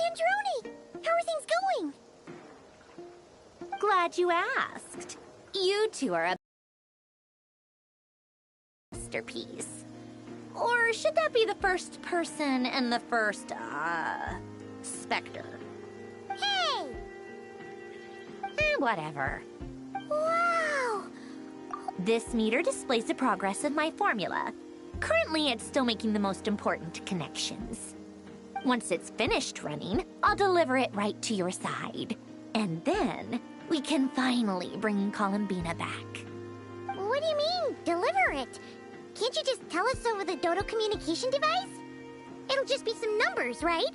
Sandrone! How are things going? Glad you asked. You two are a masterpiece. Or should that be the first person and the first, specter? Hey! Whatever. Wow! This meter displays the progress of my formula. Currently, it's still making the most important connections. Once it's finished running, I'll deliver it right to your side. And then, we can finally bring Columbina back. What do you mean, deliver it? Can't you just tell us over the Dodo communication device? It'll just be some numbers, right?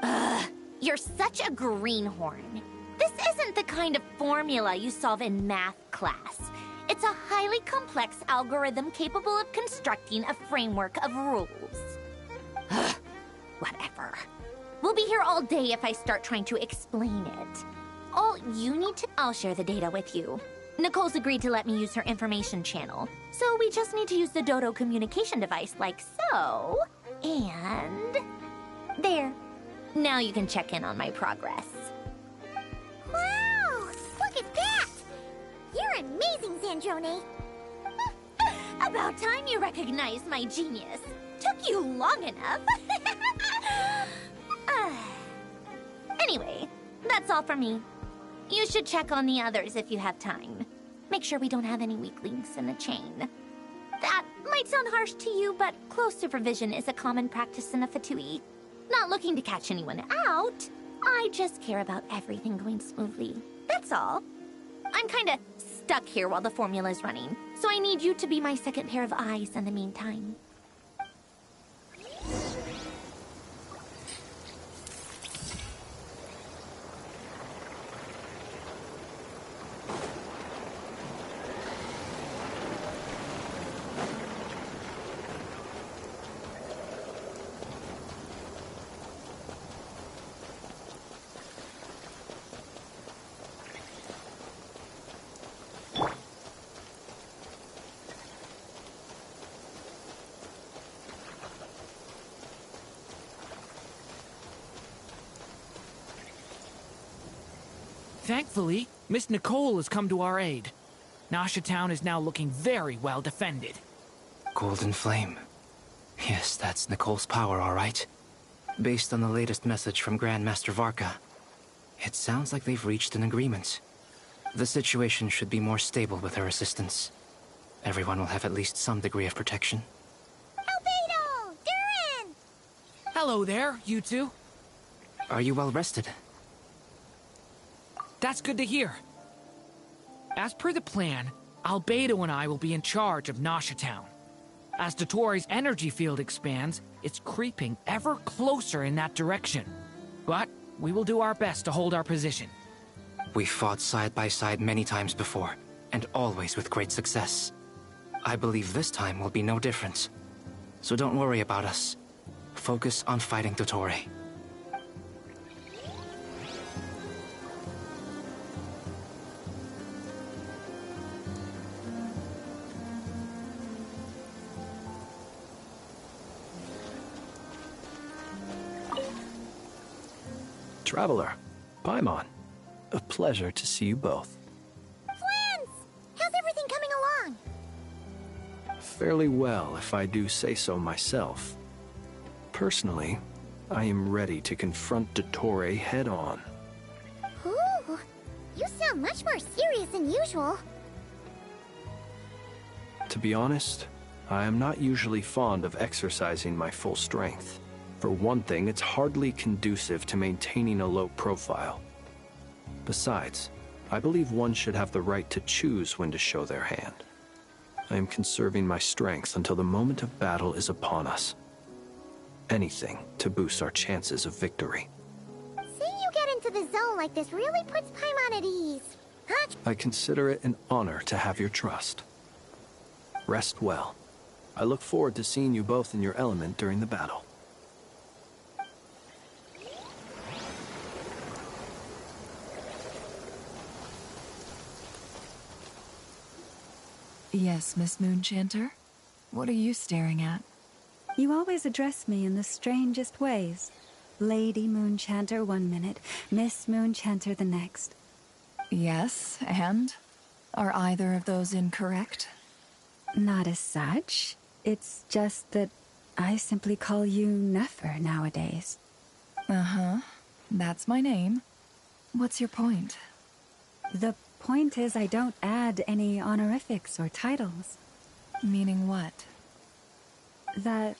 Ugh, you're such a greenhorn. This isn't the kind of formula you solve in math class. It's a highly complex algorithm capable of constructing a framework of rules. Ugh, whatever. We'll be here all day if I start trying to explain it. All you need to... I'll share the data with you. Nicole's agreed to let me use her information channel, so we just need to use the Dodo communication device like so. And... there. Now you can check in on my progress. Wow! Look at that! You're amazing, Sandrone! About time you recognized my genius. Took you long enough. Anyway, that's all for me. You should check on the others if you have time. Make sure we don't have any weak links in the chain. That might sound harsh to you, but close supervision is a common practice in a Fatui. Not looking to catch anyone out. I just care about everything going smoothly. That's all. I'm kinda stuck here while the formula's running, so I need you to be my second pair of eyes in the meantime. Thankfully, Miss Nicole has come to our aid. Nasha Town is now looking very well defended. Golden Flame. Yes, that's Nicole's power, all right. Based on the latest message from Grandmaster Varka, it sounds like they've reached an agreement. The situation should be more stable with her assistance. Everyone will have at least some degree of protection. Albedo! Durin! Hello there, you two. Are you well rested? That's good to hear. As per the plan, Albedo and I will be in charge of Nasha Town. As Dottoro's energy field expands, it's creeping ever closer in that direction. But we will do our best to hold our position. We fought side by side many times before, and always with great success. I believe this time will be no different. So don't worry about us. Focus on fighting Dottore. Traveler, Paimon, a pleasure to see you both. Flans! How's everything coming along? Fairly well, if I do say so myself. Personally, I am ready to confront Dottore head-on. Ooh, you sound much more serious than usual. To be honest, I am not usually fond of exercising my full strength. For one thing, it's hardly conducive to maintaining a low profile. Besides, I believe one should have the right to choose when to show their hand. I am conserving my strength until the moment of battle is upon us. Anything to boost our chances of victory. Seeing you get into the zone like this really puts Paimon at ease. Huh? I consider it an honor to have your trust. Rest well. I look forward to seeing you both in your element during the battle. Yes, Miss Moonchanter? What are you staring at? You always address me in the strangest ways. Lady Moonchanter 1 minute, Miss Moonchanter the next. Yes, and? Are either of those incorrect? Not as such. It's just that I simply call you Nefer nowadays. Uh-huh. That's my name. What's your point? The point is I don't add any honorifics or titles. Meaning what? That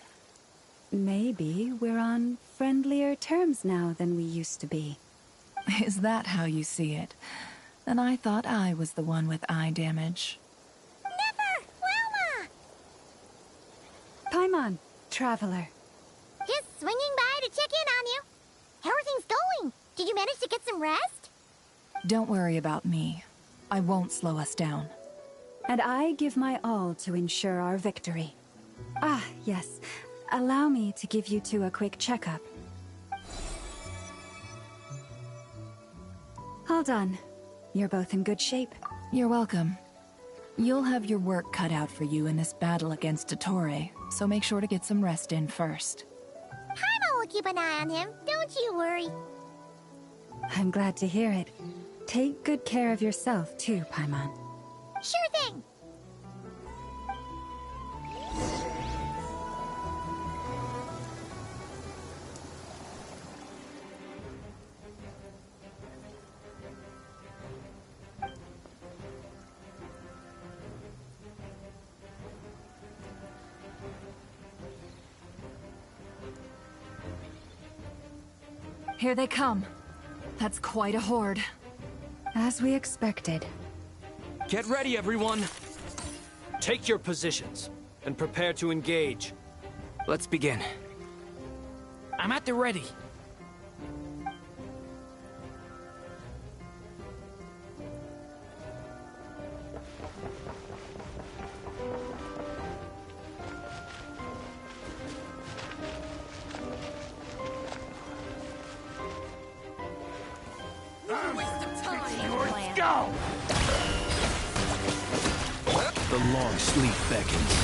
maybe we're on friendlier terms now than we used to be. Is that how you see it? And I thought I was the one with eye damage. Never! Wilma! Paimon, traveler. Just swinging by to check in on you. How are things going? Did you manage to get some rest? Don't worry about me. I won't slow us down. And I give my all to ensure our victory. Ah, yes. Allow me to give you two a quick checkup. All done. You're both in good shape. You're welcome. You'll have your work cut out for you in this battle against Dottore, so make sure to get some rest in first. Paimon will keep an eye on him, don't you worry. I'm glad to hear it. Take good care of yourself, too, Paimon. Sure thing. Here they come. That's quite a horde. As we expected. Get ready, everyone! Take your positions, and prepare to engage. Let's begin. I'm at the ready. Go! The long sleep beckons.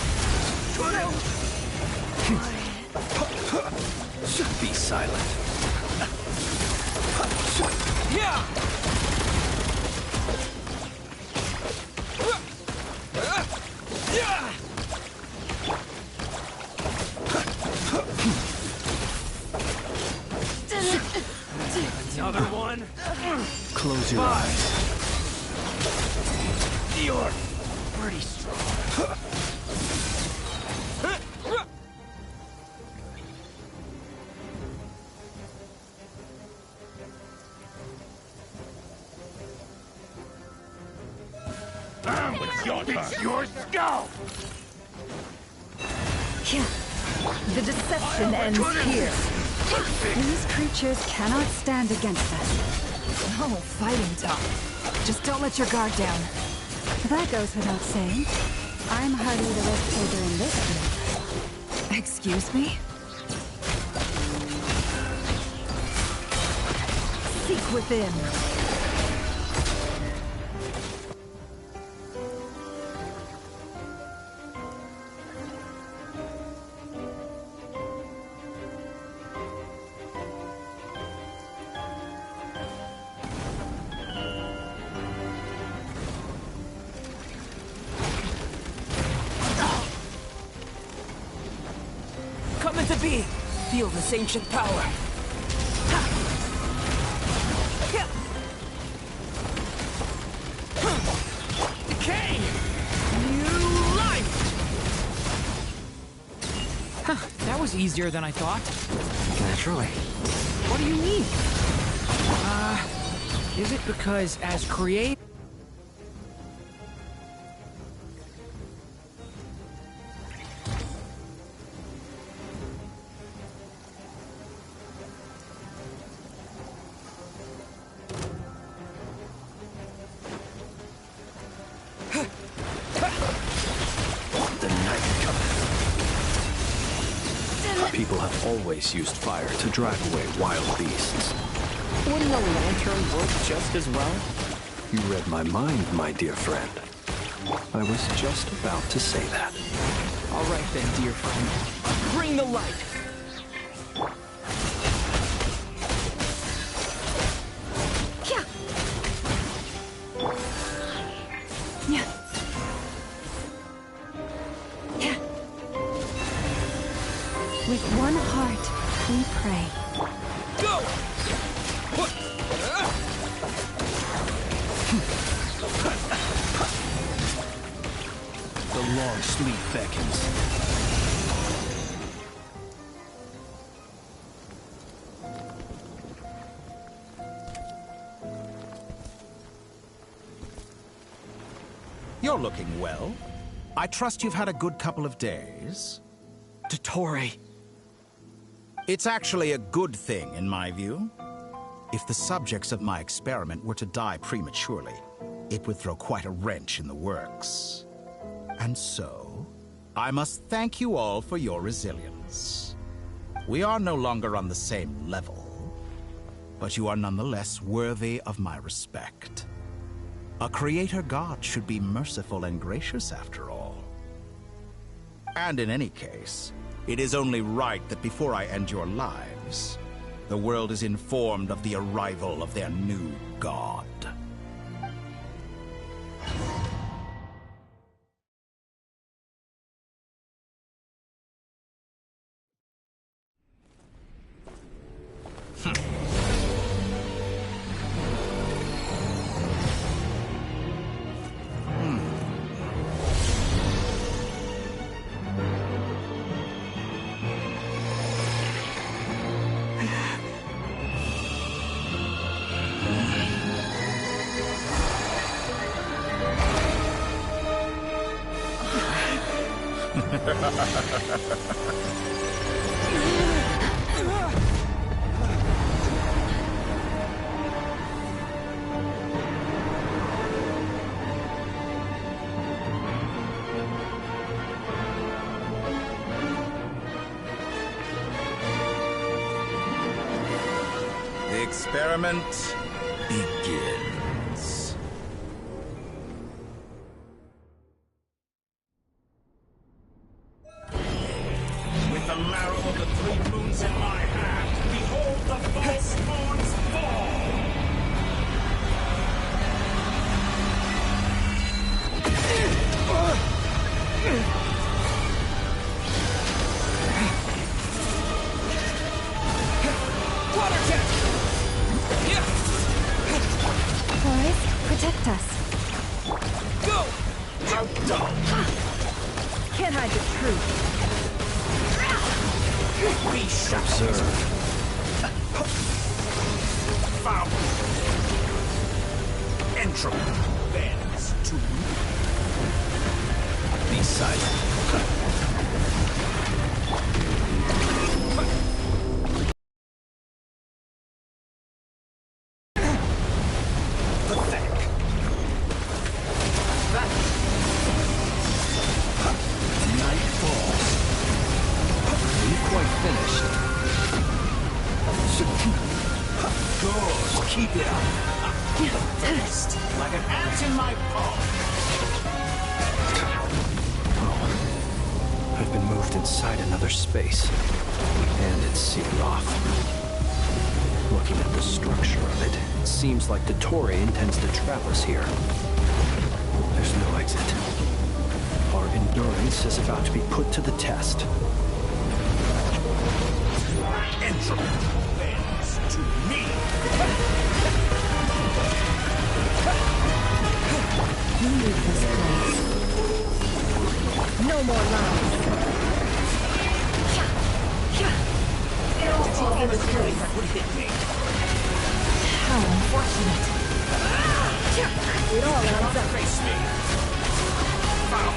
Be silent. Yeah! Another one. Close your eyes. You're pretty strong. It's your turn. Your skull! The deception ends here. These creatures cannot stand against us. Oh, fighting tough. Just don't let your guard down. That goes without saying. I'm hardly the risk taker in this group. Excuse me? Seek within. Coming to be! Feel this ancient power. Decay! New life! Huh, that was easier than I thought. Naturally. What do you mean? Is it because as create? People have always used fire to drive away wild beasts. Wouldn't a lantern work just as well? You read my mind, my dear friend. I was just about to say that. All right then, dear friend. Bring the light. With one heart, we pray. Go! The long sleep beckons. You're looking well. I trust you've had a good couple of days. Dottore. It's actually a good thing, in my view. If the subjects of my experiment were to die prematurely, it would throw quite a wrench in the works. And so, I must thank you all for your resilience. We are no longer on the same level, but you are nonetheless worthy of my respect. A creator god should be merciful and gracious after all. And in any case, it is only right that before I end your lives, the world is informed of the arrival of their new god. The experiment begins. With the marrow of the three moons in my hand, behold the false moons fall! Water jet! Yeah! Boys, protect us. Go! How dull! Can't hide the truth. We shall observe. Foul! Entropy bends to me. Be silent. Pathetic. Night falls. Are you quite finished? Good. Keep it up. Fist like an ant in my palm. Oh. I've been moved inside another space. And it's sealed off. Looking at the structure of it, it seems like Dottore intends to trap us here. There's no exit. Our endurance is about to be put to the test. Entropy bends to me. We leave this place. No more lies. Would hit me. How unfortunate. It all adds up. Face me. Foul.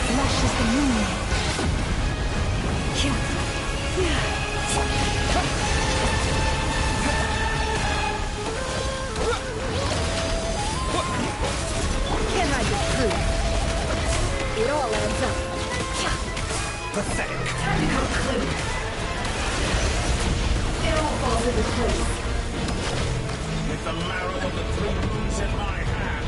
Flesh is the moon. Can't hide the truth. It all adds up. Pathetic. Time to conclude. It all falls into place. With the marrow of the three moons in my hand,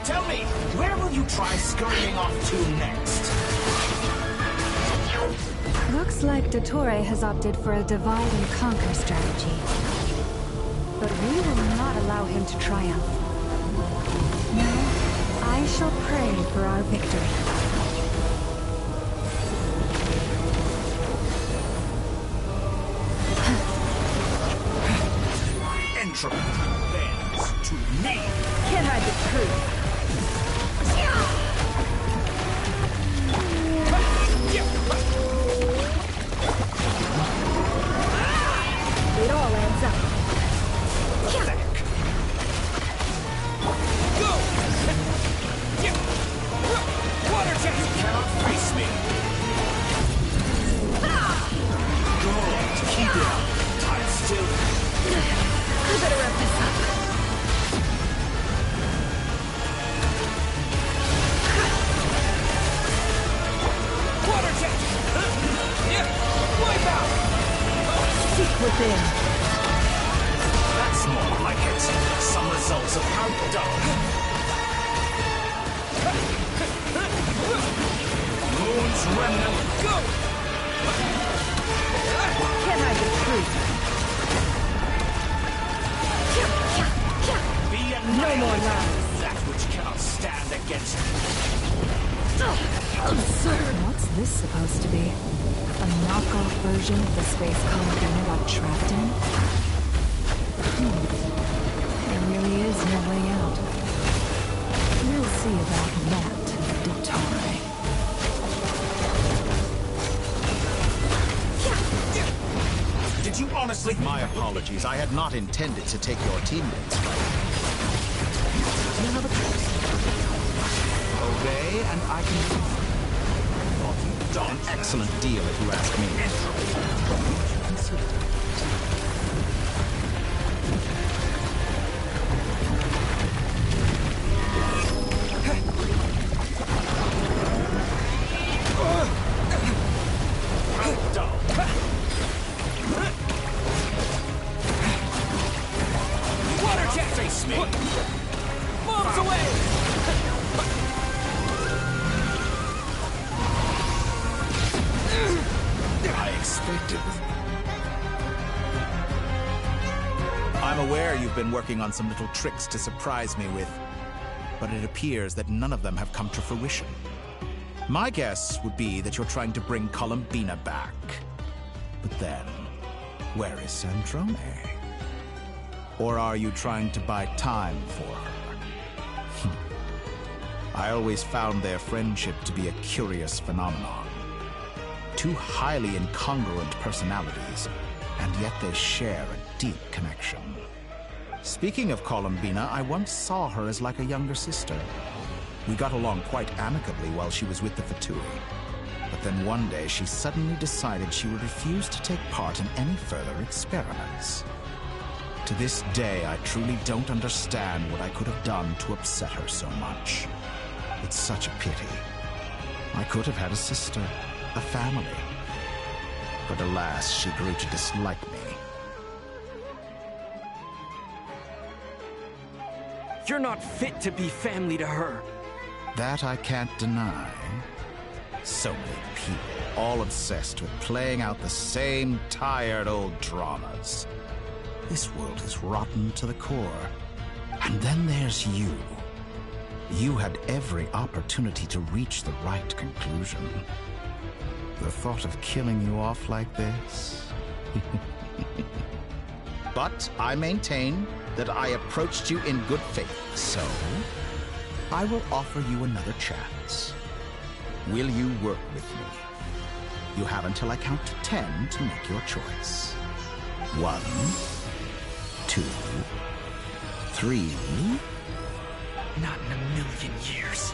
tell me, where will you try scurrying off to next? Looks Looks like Dottore has opted for a divide and conquer strategy. But we will not allow him to triumph. No, I shall pray for our victory. Entropy bends to me. Can't hide the truth. It all adds up. Pathetic. Go! Water jet! You cannot face me. Good. Keep it up. Time still. I better wrap this up. Water jet! Wipe out! Seek within. That's more like it. Some results of countdown. Moon's remnant. Go! Can't hide the truth. Be annihilated. No more lies. That which cannot stand against me. Absurd. What's this supposed to be? A knockoff version of the space Columbina got trapped in? There really is no way out. We'll see about that, Dottore. Did you honestly? My apologies. I had not intended to take your teammates. You have a choice. Obey, and I can... An excellent deal, if you ask me. Water jet! Face me. Moves away! I expected. I'm aware you've been working on some little tricks to surprise me with, but it appears that none of them have come to fruition. My guess would be that you're trying to bring Columbina back. But then, where is Sandrone? Or are you trying to buy time for her? I always found their friendship to be a curious phenomenon. Two highly incongruent personalities, and yet they share a deep connection. Speaking of Columbina, I once saw her as like a younger sister. We got along quite amicably while she was with the Fatui. But then one day she suddenly decided she would refuse to take part in any further experiments. To this day, I truly don't understand what I could have done to upset her so much. It's such a pity. I could have had a sister, a family. But alas, she grew to dislike me. You're not fit to be family to her. That I can't deny. So many people, all obsessed with playing out the same tired old dramas. This world is rotten to the core. And then there's you. You had every opportunity to reach the right conclusion. The thought of killing you off like this? But I maintain that I approached you in good faith, so I will offer you another chance. Will you work with me? You have until I count to 10 to make your choice. 1, 2, 3. Not in a million years.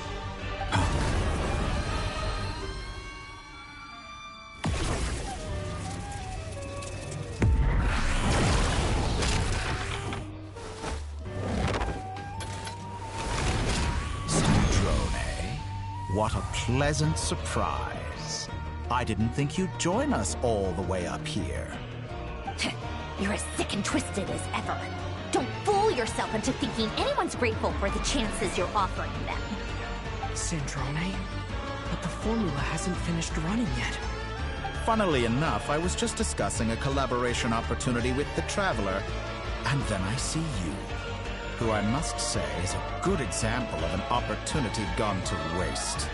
What a pleasant surprise. I didn't think you'd join us all the way up here. You're as sick and twisted as ever. Don't fool yourself into thinking anyone's grateful for the chances you're offering them. Sandrone? But the formula hasn't finished running yet. Funnily enough, I was just discussing a collaboration opportunity with the Traveler, and then I see you, who I must say is a good example of an opportunity gone to waste.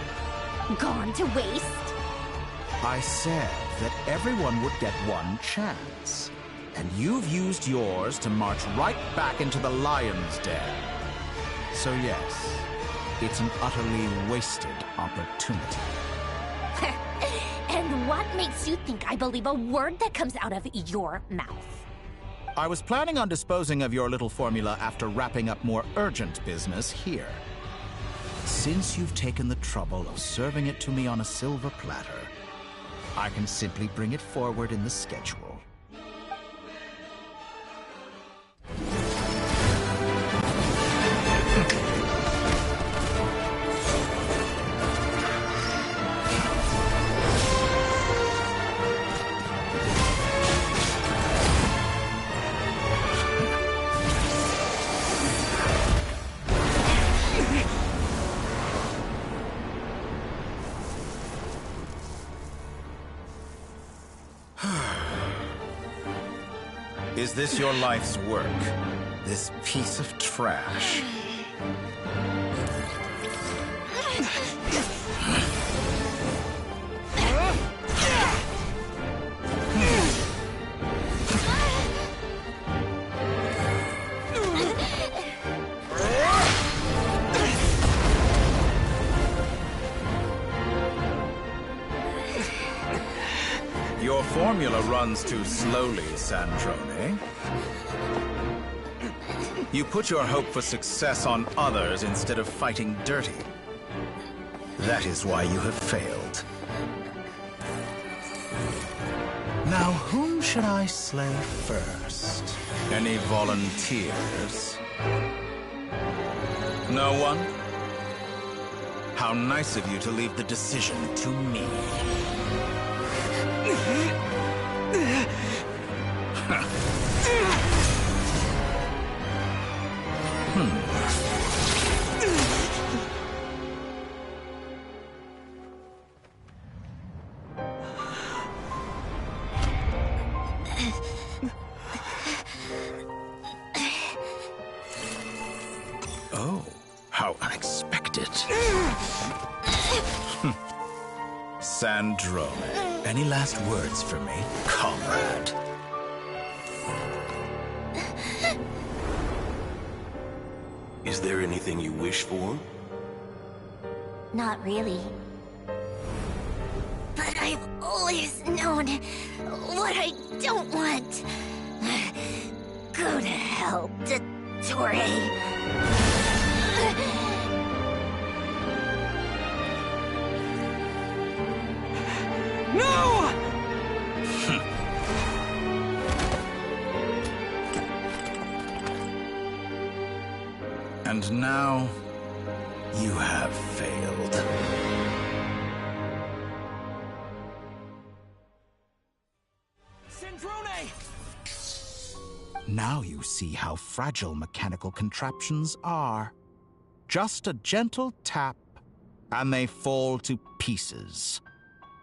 Gone to waste? I said that everyone would get one chance, and you've used yours to march right back into the lion's den. So yes, it's an utterly wasted opportunity. And what makes you think I believe a word that comes out of your mouth? I was planning on disposing of your little formula after wrapping up more urgent business here. Since you've taken the trouble of serving it to me on a silver platter, I can simply bring it forward in the schedule. Is this your life's work? This piece of trash? Your formula runs too slowly, Sandrone. You put your hope for success on others instead of fighting dirty. That is why you have failed. Now, whom should I slay first? Any volunteers? No one? How nice of you to leave the decision to me. Oh, how unexpected. Sandrone, any last words for me, comrade? Is there anything you wish for? Not really. But I've always known what I don't want. Go to hell, Dottore. No! And now, you have failed. Sandrone! Now you see how fragile mechanical contraptions are. Just a gentle tap, and they fall to pieces.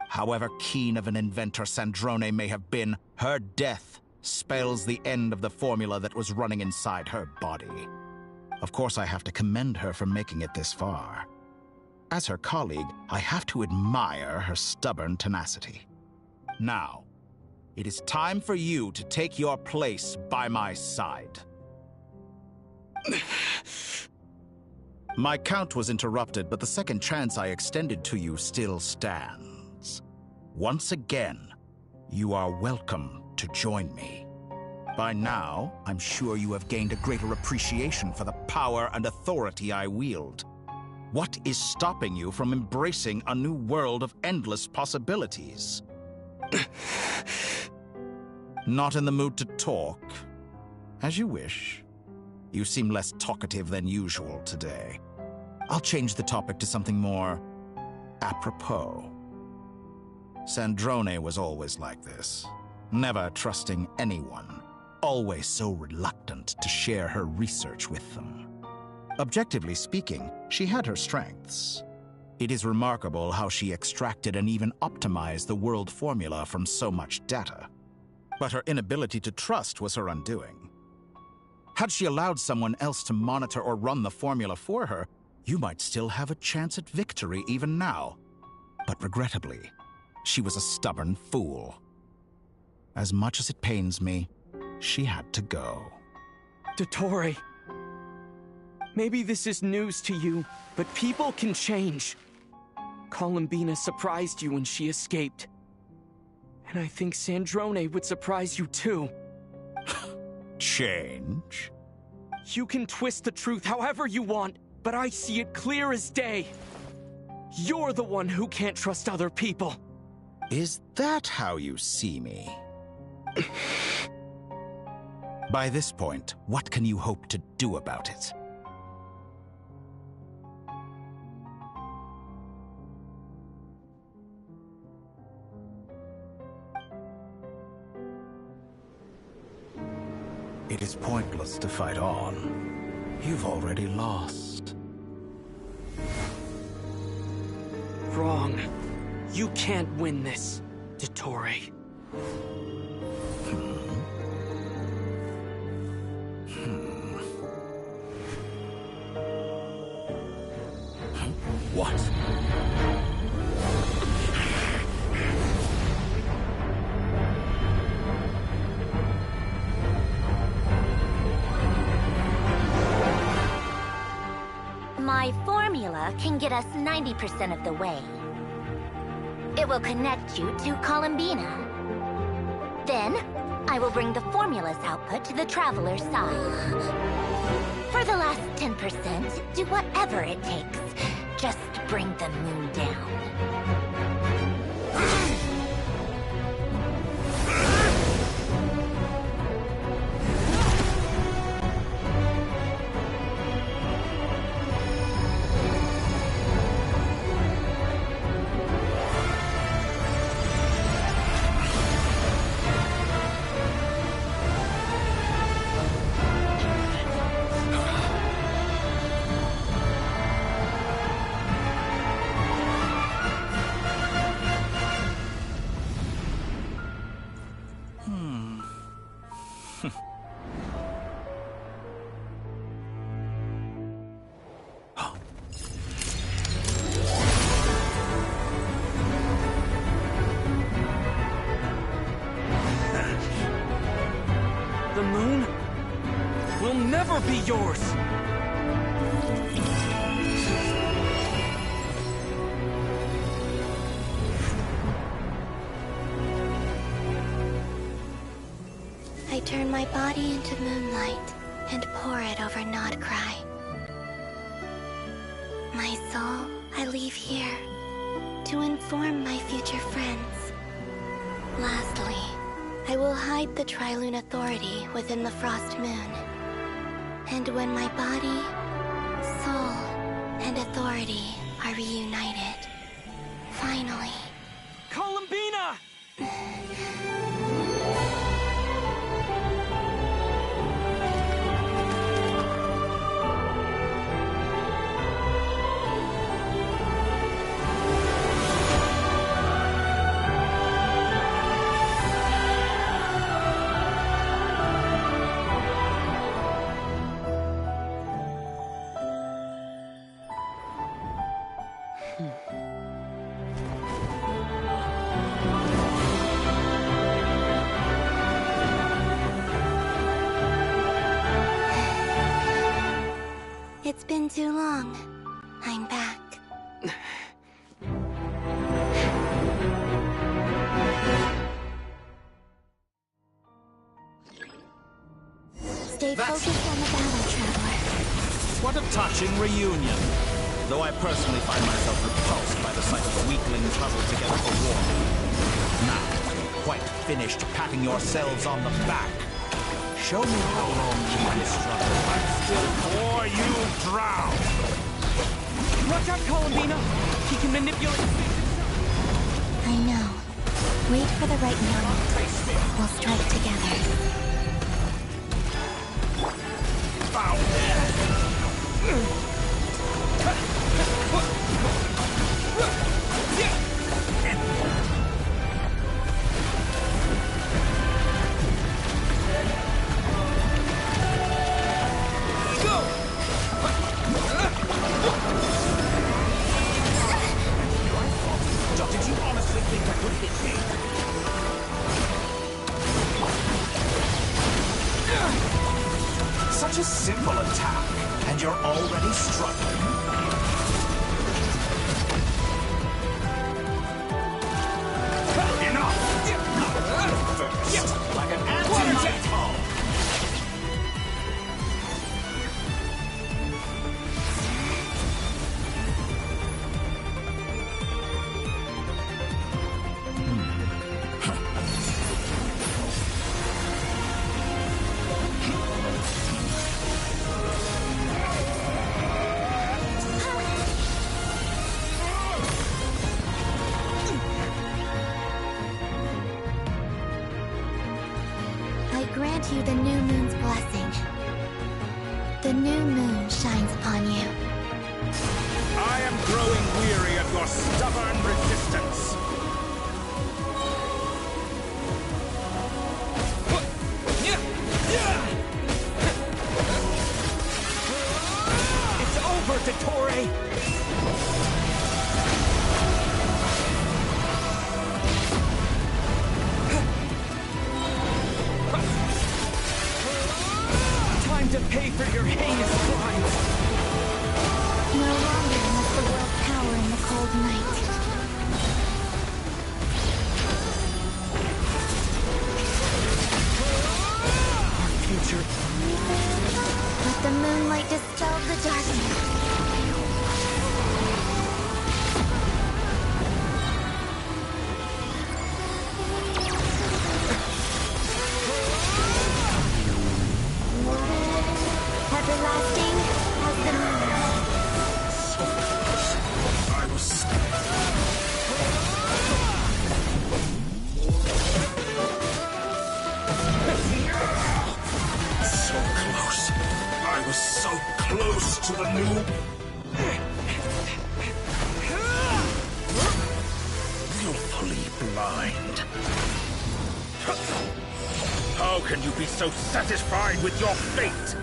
However keen of an inventor Sandrone may have been, her death spells the end of the formula that was running inside her body. Of course, I have to commend her for making it this far. As her colleague, I have to admire her stubborn tenacity. Now, it is time for you to take your place by my side. My count was interrupted, but the second chance I extended to you still stands. Once again, you are welcome to join me. By now, I'm sure you have gained a greater appreciation for the power and authority I wield. What is stopping you from embracing a new world of endless possibilities? Not in the mood to talk? As you wish. You seem less talkative than usual today. I'll change the topic to something more apropos. Sandrone was always like this, never trusting anyone, always so reluctant to share her research with them. Objectively speaking, she had her strengths. It is remarkable how she extracted and even optimized the world formula from so much data. But her inability to trust was her undoing. Had she allowed someone else to monitor or run the formula for her, you might still have a chance at victory even now. But regrettably, she was a stubborn fool. As much as it pains me, she had to go. Dottore. Maybe this is news to you, but people can change. Columbina surprised you when she escaped. And I think Sandrone would surprise you too. Change? You can twist the truth however you want, but I see it clear as day. You're the one who can't trust other people. Is that how you see me? By this point, what can you hope to do about it? It is pointless to fight on. You've already lost. Wrong. You can't win this, Dottore. What? My formula can get us 90% of the way. It will connect you to Columbina. Then, I will bring the formula's output to the Traveler's side. For the last 10%, do whatever it takes. Just bring the moon down. The moon will never be yours! I turn my body into moonlight and pour it over Nodcry. My soul I leave here to inform my future friends. Lastly, I will hide the Trilune Authority within the Frost Moon. And when my body, soul, and authority are reunited, finally... Columbina! It's been too long. I'm back. Stay focused on the battle, Traveler. What a touching reunion. Though I personally find myself repulsed by the sight of weaklings huddled together for war. Now, quite finished patting yourselves on the back. Show me how long you can struggle. I'm still or you drown. Watch out, Columbina! He can manipulate... I know. Wait for the right moment. We'll strike together. Such a simple attack, and you're already struggling. Enough! First, like an anti-light bulb. I grant you the new moon's blessing. The new moon shines upon you. I am growing weary of your stubborn resistance. It's over, Dottore! Time to pay for your heinous crimes! No longer must the world cower in the cold night. Our future... Let the moonlight dispel the darkness. Everlasting as the moon. I was... So close. I was so close to the new... Willfully blind. How can you be so satisfied with your fate?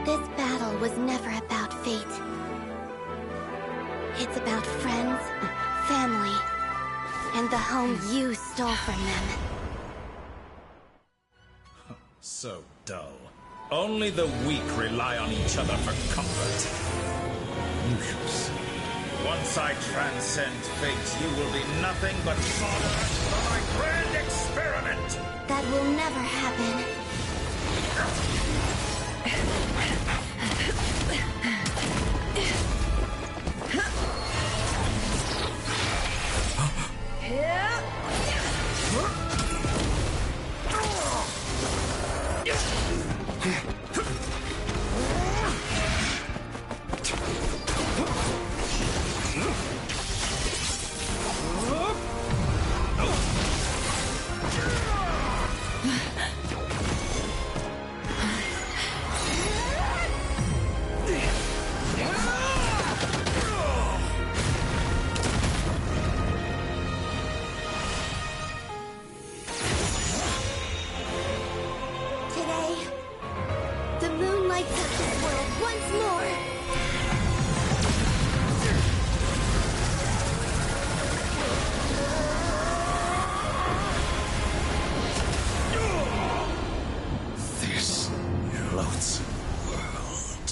This battle was never about fate. It's about friends, family, and the home you stole from them. So dull. Only the weak rely on each other for comfort. You shall see. Once I transcend fate, you will be nothing but fodder for my grand experiment! That will never happen. Today, the moon lights up this world once more. This loathsome world.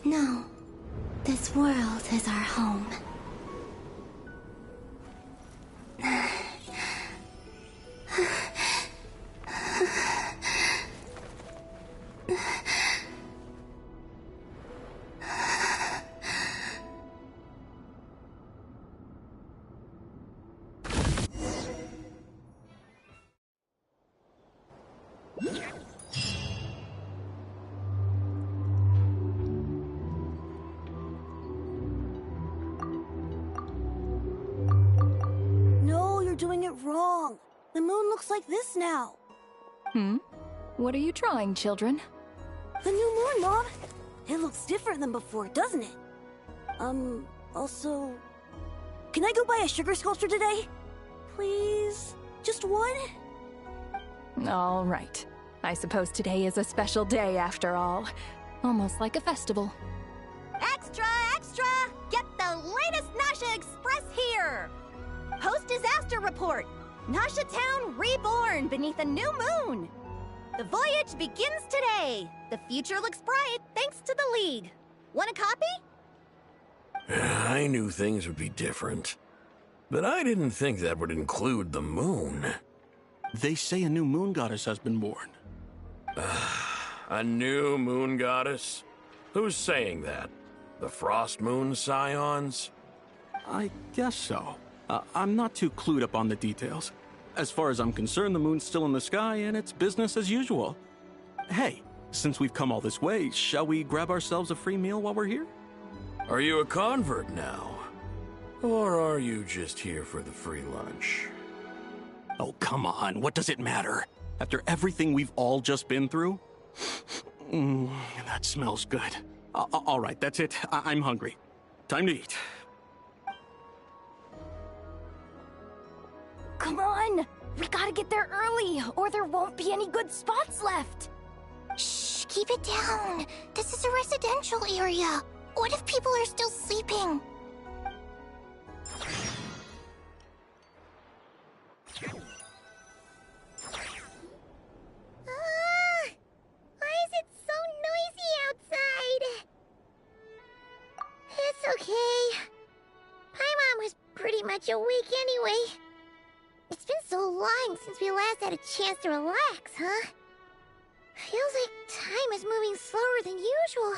No, this world is our home. The moon looks like this now. What are you drawing, children? The new moon, Mom! It looks different than before, doesn't it? Also... Can I go buy a sugar sculpture today? Please? Just one? All right. I suppose today is a special day after all. Almost like a festival. Extra, extra! Get the latest Nasha Express here! Post-disaster report! Nasha Town reborn beneath a new moon! The voyage begins today! The future looks bright thanks to the League. Want a copy? I knew things would be different. But I didn't think that would include the moon. They say a new moon goddess has been born. A new moon goddess? Who's saying that? The Frost Moon Scions? I guess so. I'm not too clued up on the details. As far as I'm concerned, the moon's still in the sky and it's business as usual. Hey, since we've come all this way, shall we grab ourselves a free meal while we're here? Are you a convert now? Or are you just here for the free lunch? Oh, come on. What does it matter? After everything we've all just been through? That smells good. All right, that's it. I'm hungry. Time to eat. Come on! We gotta get there early, or there won't be any good spots left! Shh, keep it down. This is a residential area. What if people are still sleeping? Why is it so noisy outside? It's okay. Paimon was pretty much awake anyway. It's been so long since we last had a chance to relax, huh? Feels like time is moving slower than usual.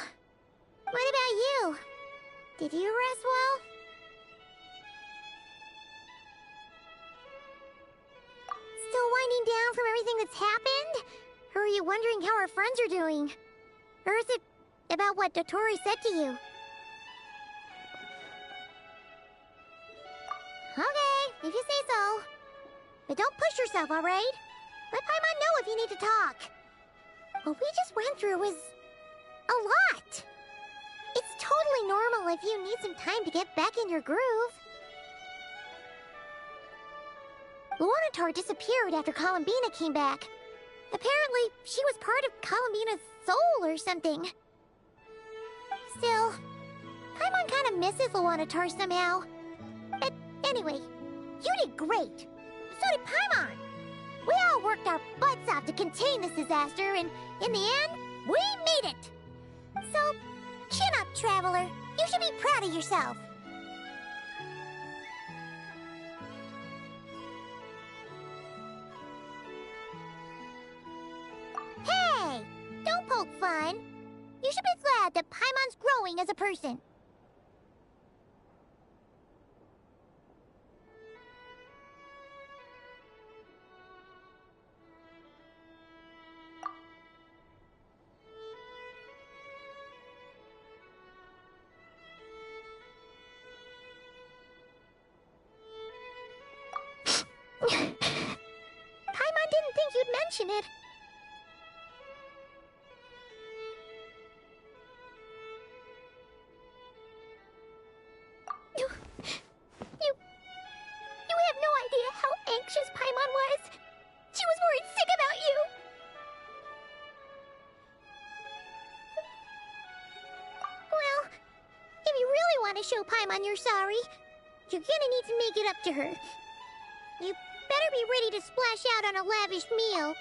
What about you? Did you rest well? Still winding down from everything that's happened? Or are you wondering how our friends are doing? Or is it about what Dotori said to you? Okay, if you say so. But don't push yourself, alright? Let Paimon know if you need to talk. What we just went through was a lot. It's totally normal if you need some time to get back in your groove. Luanatar disappeared after Columbina came back. Apparently, she was part of Columbina's soul or something. Still, Paimon kind of misses Luanatar somehow. But anyway, you did great. So did Paimon. We all worked our butts off to contain this disaster, and in the end, we made it. So, chin up, Traveler. You should be proud of yourself. Hey! Don't poke fun. You should be glad that Paimon's growing as a person. Paimon didn't think you'd mention it. You have no idea how anxious Paimon was. She was worried sick about you. Well, if you really want to show Paimon you're sorry, you're gonna need to make it up to her. You better be ready to splash out on a lavish meal.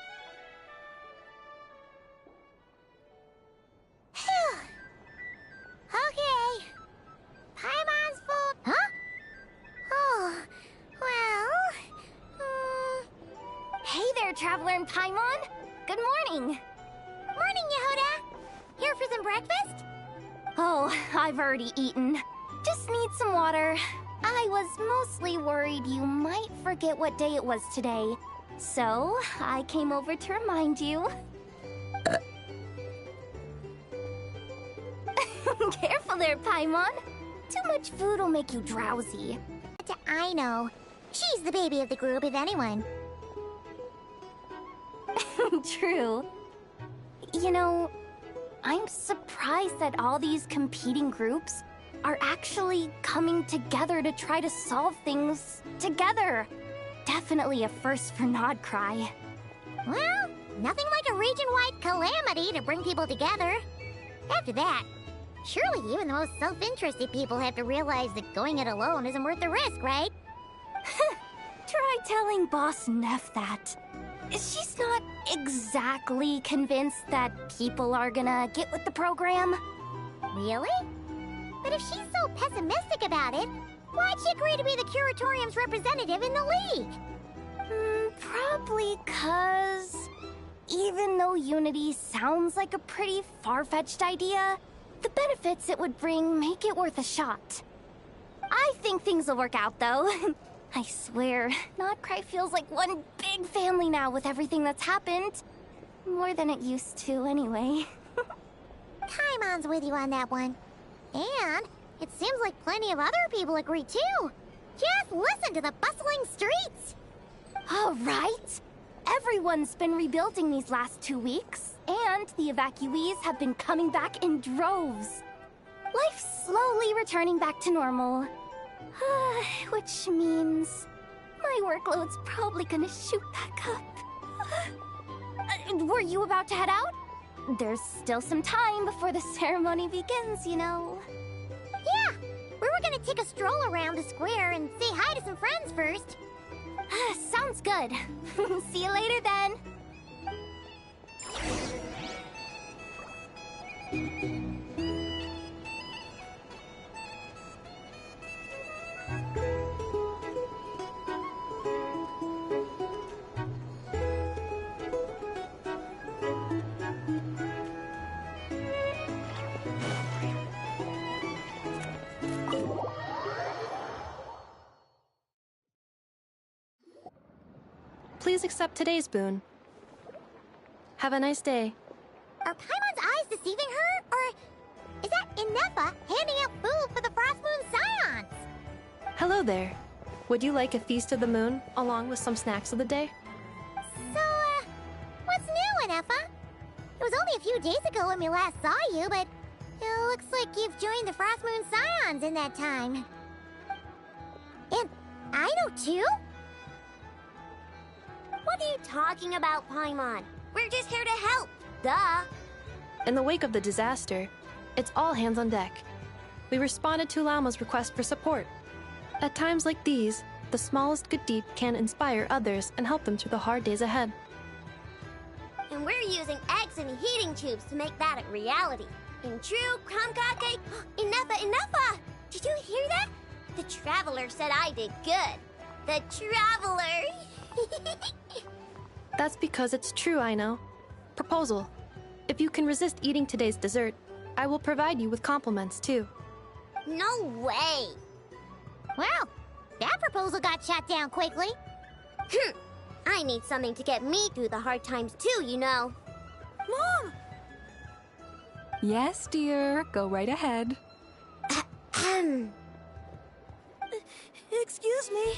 Okay. Paimon's full. Huh? Oh, well. Hey there, Traveler and Paimon! Good morning! Morning, Yehoda. Here for some breakfast? Oh, I've already eaten. Just need some water. I was mostly worried you might forget what day it was today. So, I came over to remind you. Careful there, Paimon. Too much food will make you drowsy. I know. She's the baby of the group, if anyone. True. You know, I'm surprised that all these competing groups are actually coming together to try to solve things together. Definitely a first for Nodcry. Well, nothing like a region-wide calamity to bring people together. After that, surely even the most self-interested people have to realize that going it alone isn't worth the risk, right? Try telling Boss Neff that. She's not exactly convinced that people are gonna get with the program. Really? But if she's so pessimistic about it, why'd she agree to be the Curatorium's representative in the League? Probably 'cause even though Unity sounds like a pretty far-fetched idea, the benefits it would bring make it worth a shot. I think things will work out, though. I swear, Nodcry feels like one big family now with everything that's happened. More than it used to, anyway. Paimon's with you on that one. And it seems like plenty of other people agree, too. Just listen to the bustling streets! All right. Everyone's been rebuilding these last 2 weeks, and the evacuees have been coming back in droves. Life's slowly returning back to normal. Which means my workload's probably gonna shoot back up. Were you about to head out? There's still some time before the ceremony begins, you know. Yeah, we were gonna take a stroll around the square and say hi to some friends first. Sounds good. See you later then. Please accept today's boon. Have a nice day. Are Paimon's eyes deceiving her? Or is that Inefa handing out food for the Frost Moon Scions? Hello there. Would you like a feast of the moon, along with some snacks of the day? So, what's new, Inefa? It was only a few days ago when we last saw you, but it looks like you've joined the Frost Moon Scions in that time. And I know too? What are you talking about, Paimon? We're just here to help. Duh. In the wake of the disaster, it's all hands on deck. We responded to Lama's request for support. At times like these, the smallest good deed can inspire others and help them through the hard days ahead. And we're using eggs and heating tubes to make that a reality. In true Kromkake, Inefa! Did you hear that? The Traveler said I did good. The Traveler! That's because it's true, I know. Proposal. If you can resist eating today's dessert, I will provide you with compliments, too. No way! Well, that proposal got shot down quickly. I need something to get me through the hard times too, you know. Mom! Yes, dear. Go right ahead. Excuse me.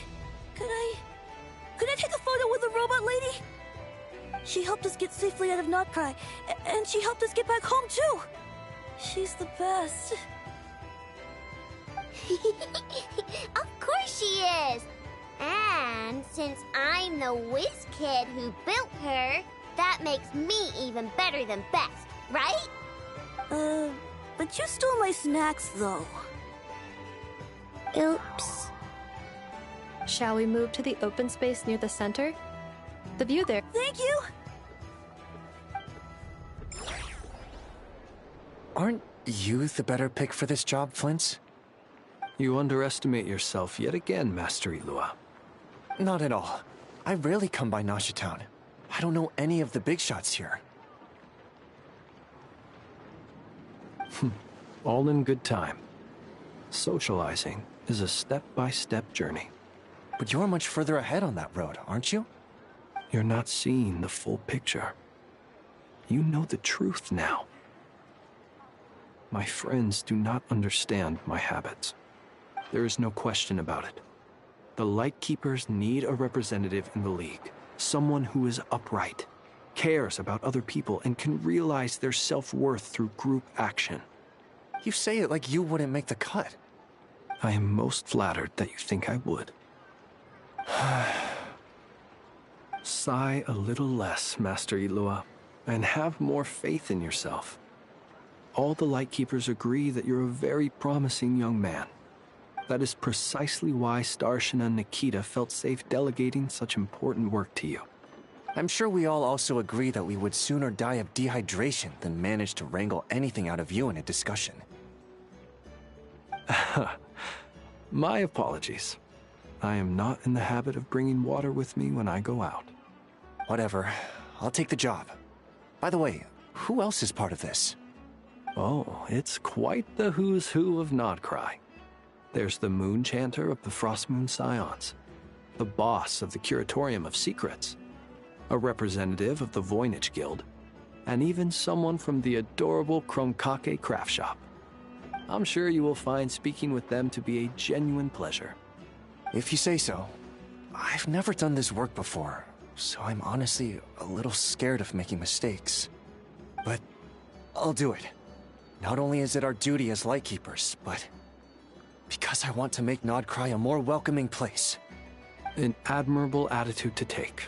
Could I take a photo with the robot lady? She helped us get safely out of Notcry, and she helped us get back home too. She's the best. Of course she is! And since I'm the whiz kid who built her, that makes me even better than best, right? But you stole my snacks, though. Oops. Shall we move to the open space near the center? The view there. Thank you! Aren't you the better pick for this job, Flint? You underestimate yourself yet again, Master Ilua. Not at all. I rarely come by Nasha Town. I don't know any of the big shots here. All in good time. Socializing is a step-by-step journey. But you're much further ahead on that road, aren't you? You're not seeing the full picture. You know the truth now. My friends do not understand my habits. There is no question about it. The Lightkeepers need a representative in the League. Someone who is upright, cares about other people and can realize their self-worth through group action. You say it like you wouldn't make the cut. I am most flattered that you think I would. Sigh a little less, Master Ilua, and have more faith in yourself. All the Lightkeepers agree that you're a very promising young man. That is precisely why Starshina and Nikita felt safe delegating such important work to you. I'm sure we all also agree that we would sooner die of dehydration than manage to wrangle anything out of you in a discussion. My apologies. I am not in the habit of bringing water with me when I go out. Whatever. I'll take the job. By the way, who else is part of this? Oh, it's quite the who's who of Nodcry. There's the Moon Chanter of the Frostmoon Scions, the boss of the Curatorium of Secrets, a representative of the Voynich Guild, and even someone from the adorable Kromkake craft shop. I'm sure you will find speaking with them to be a genuine pleasure. If you say so. I've never done this work before, so I'm honestly a little scared of making mistakes. But I'll do it. Not only is it our duty as Lightkeepers, but because I want to make Nodcry a more welcoming place. An admirable attitude to take.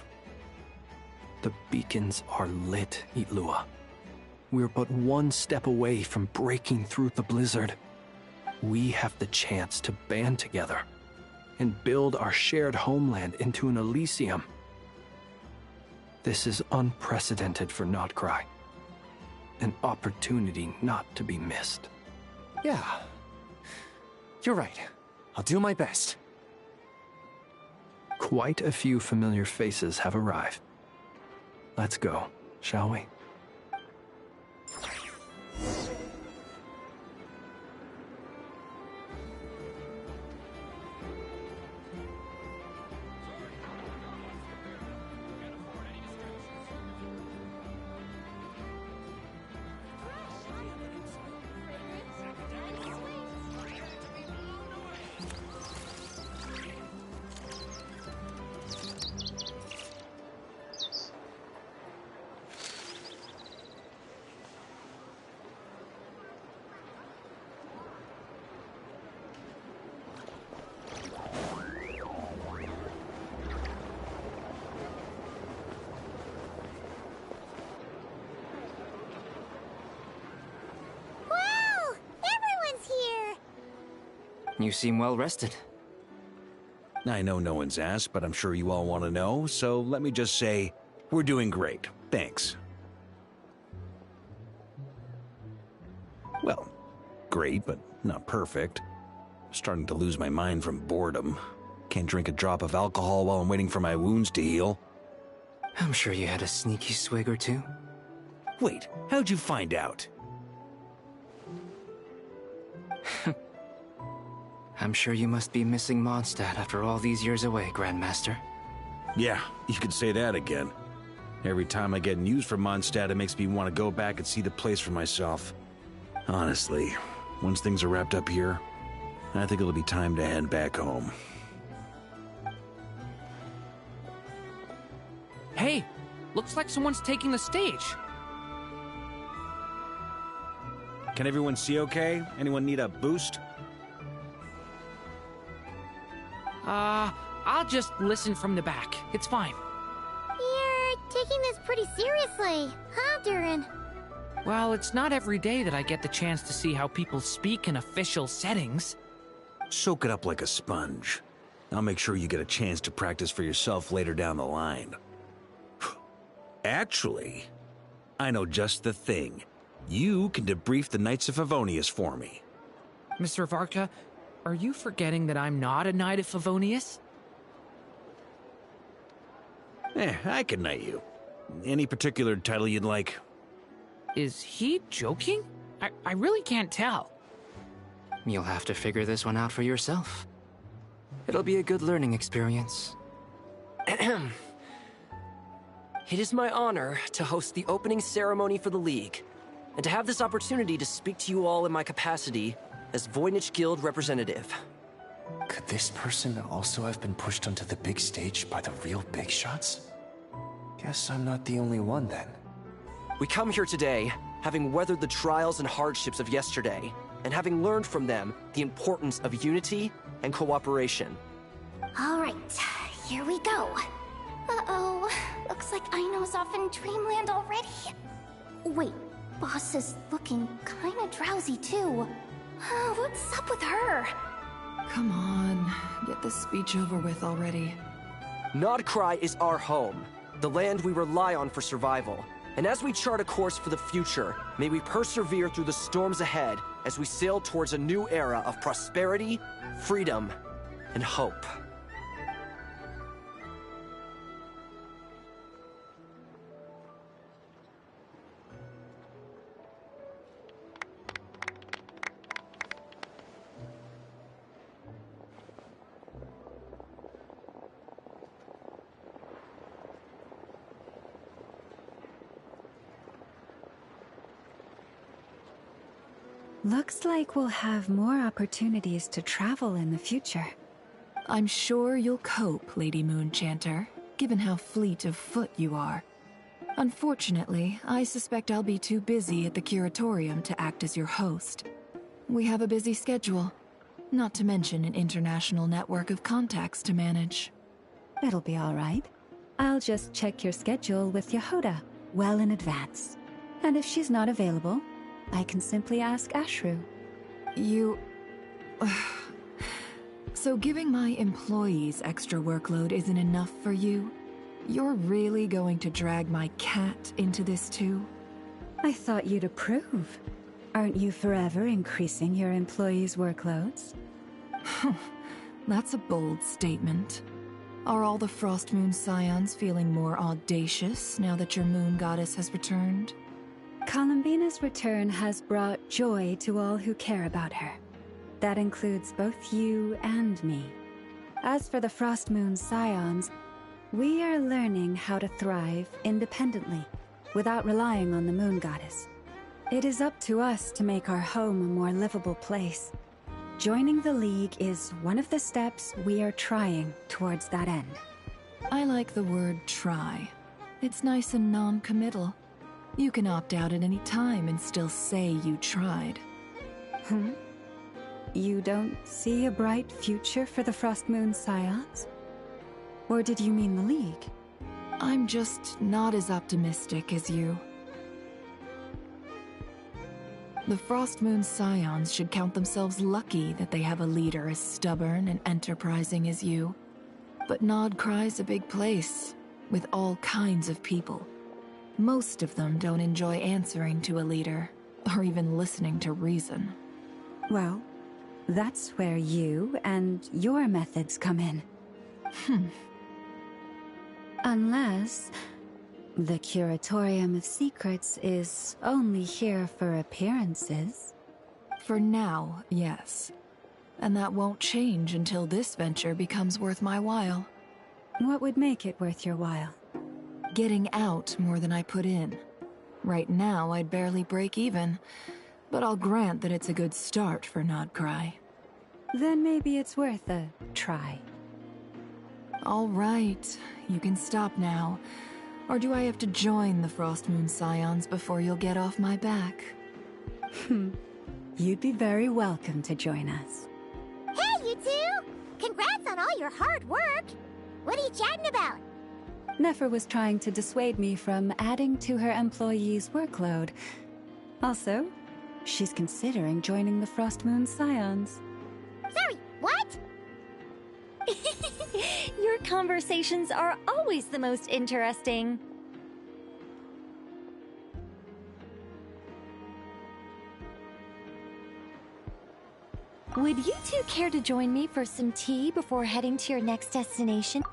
The beacons are lit, Ilua. We're but one step away from breaking through the blizzard. We have the chance to band together and build our shared homeland into an Elysium. This is unprecedented for Nodcry. An opportunity not to be missed. Yeah. You're right. I'll do my best. Quite a few familiar faces have arrived. Let's go, shall we? You seem well rested. I know no one's asked, but I'm sure you all want to know, so let me just say, we're doing great. Thanks. Well, great, but not perfect. Starting to lose my mind from boredom. Can't drink a drop of alcohol while I'm waiting for my wounds to heal. I'm sure you had a sneaky swig or two. Wait, how'd you find out? I'm sure you must be missing Mondstadt after all these years away, Grandmaster. Yeah, you could say that again. Every time I get news from Mondstadt, it makes me want to go back and see the place for myself. Honestly, once things are wrapped up here, I think it'll be time to head back home. Hey, looks like someone's taking the stage. Can everyone see okay? Anyone need a boost? I'll just listen from the back. It's fine. You're taking this pretty seriously, huh, Durin? Well, it's not every day that I get the chance to see how people speak in official settings. Soak it up like a sponge. I'll make sure you get a chance to practice for yourself later down the line. Actually, I know just the thing. You can debrief the Knights of Favonius for me. Mr. Varka, are you forgetting that I'm not a Knight of Favonius? I can knight you. Any particular title you'd like? Is he joking? I really can't tell. You'll have to figure this one out for yourself. It'll be a good learning experience. It is my honor to host the opening ceremony for the League, and to have this opportunity to speak to you all in my capacity as Voynich Guild representative. Could this person also have been pushed onto the big stage by the real big shots? Guess I'm not the only one then. We come here today, having weathered the trials and hardships of yesterday, and having learned from them the importance of unity and cooperation. All right, here we go. Uh-oh, looks like Aino's off in Dreamland already. Wait, Boss is looking kinda drowsy too. What's up with her? Come on, get this speech over with already. Nodcry is our home, the land we rely on for survival. And as we chart a course for the future, may we persevere through the storms ahead as we sail towards a new era of prosperity, freedom, and hope. Looks like we'll have more opportunities to travel in the future. I'm sure you'll cope, Lady Moonchanter, given how fleet of foot you are. Unfortunately, I suspect I'll be too busy at the Curatorium to act as your host. We have a busy schedule, not to mention an international network of contacts to manage. It'll be all right. I'll just check your schedule with Yehoda well in advance. And if she's not available, I can simply ask Ashru. You... So giving my employees extra workload isn't enough for you? You're really going to drag my cat into this too? I thought you'd approve. Aren't you forever increasing your employees' workloads? That's a bold statement. Are all the Frost Moon Scions feeling more audacious now that your moon goddess has returned? Columbina's return has brought joy to all who care about her. That includes both you and me. As for the Frost Moon Scions, we are learning how to thrive independently, without relying on the moon goddess. It is up to us to make our home a more livable place. Joining the League is one of the steps we are trying towards that end. I like the word try. It's nice and non-committal. You can opt out at any time and still say you tried. You don't see a bright future for the Frost Moon Scions? Or did you mean the League? I'm just not as optimistic as you. The Frost Moon Scions should count themselves lucky that they have a leader as stubborn and enterprising as you. But Nodcry's a big place, with all kinds of people. Most of them don't enjoy answering to a leader, or even listening to reason. Well, that's where you and your methods come in. Unless the Curatorium of Secrets is only here for appearances. For now, yes. And that won't change until this venture becomes worth my while. What would make it worth your while? Getting out more than I put in. Right now, I'd barely break even, but I'll grant that it's a good start for Nodcry. Then maybe it's worth a try. All right, you can stop now. Or do I have to join the Frost Moon Scions before you'll get off my back? You'd be very welcome to join us. Hey, you two! Congrats on all your hard work! What are you chatting about? Nefer was trying to dissuade me from adding to her employees' workload. Also, she's considering joining the Frost Moon Scions. Sorry, what? Your conversations are always the most interesting. Would you two care to join me for some tea before heading to your next destination?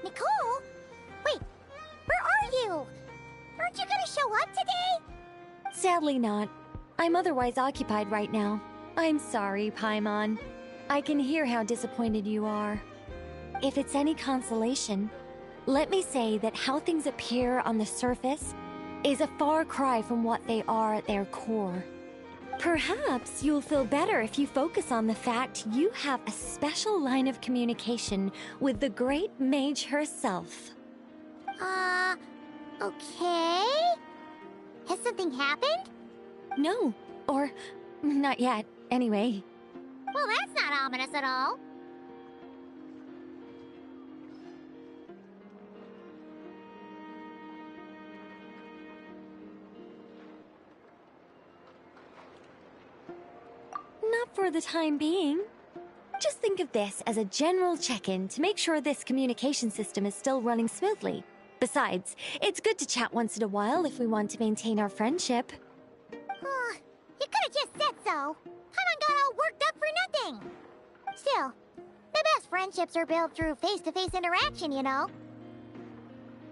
Nicole? Wait, where are you? Aren't you gonna show up today? Sadly not. I'm otherwise occupied right now. I'm sorry, Paimon. I can hear how disappointed you are. If it's any consolation, let me say that how things appear on the surface is a far cry from what they are at their core. Perhaps you'll feel better if you focus on the fact you have a special line of communication with the great mage herself. Okay? Has something happened? No, or not yet, anyway. Well, that's not ominous at all. Not for the time being. Just think of this as a general check-in to make sure this communication system is still running smoothly. Besides, it's good to chat once in a while if we want to maintain our friendship. You could have just said so. Paimon got all worked up for nothing. Still, the best friendships are built through face-to-face interaction, you know.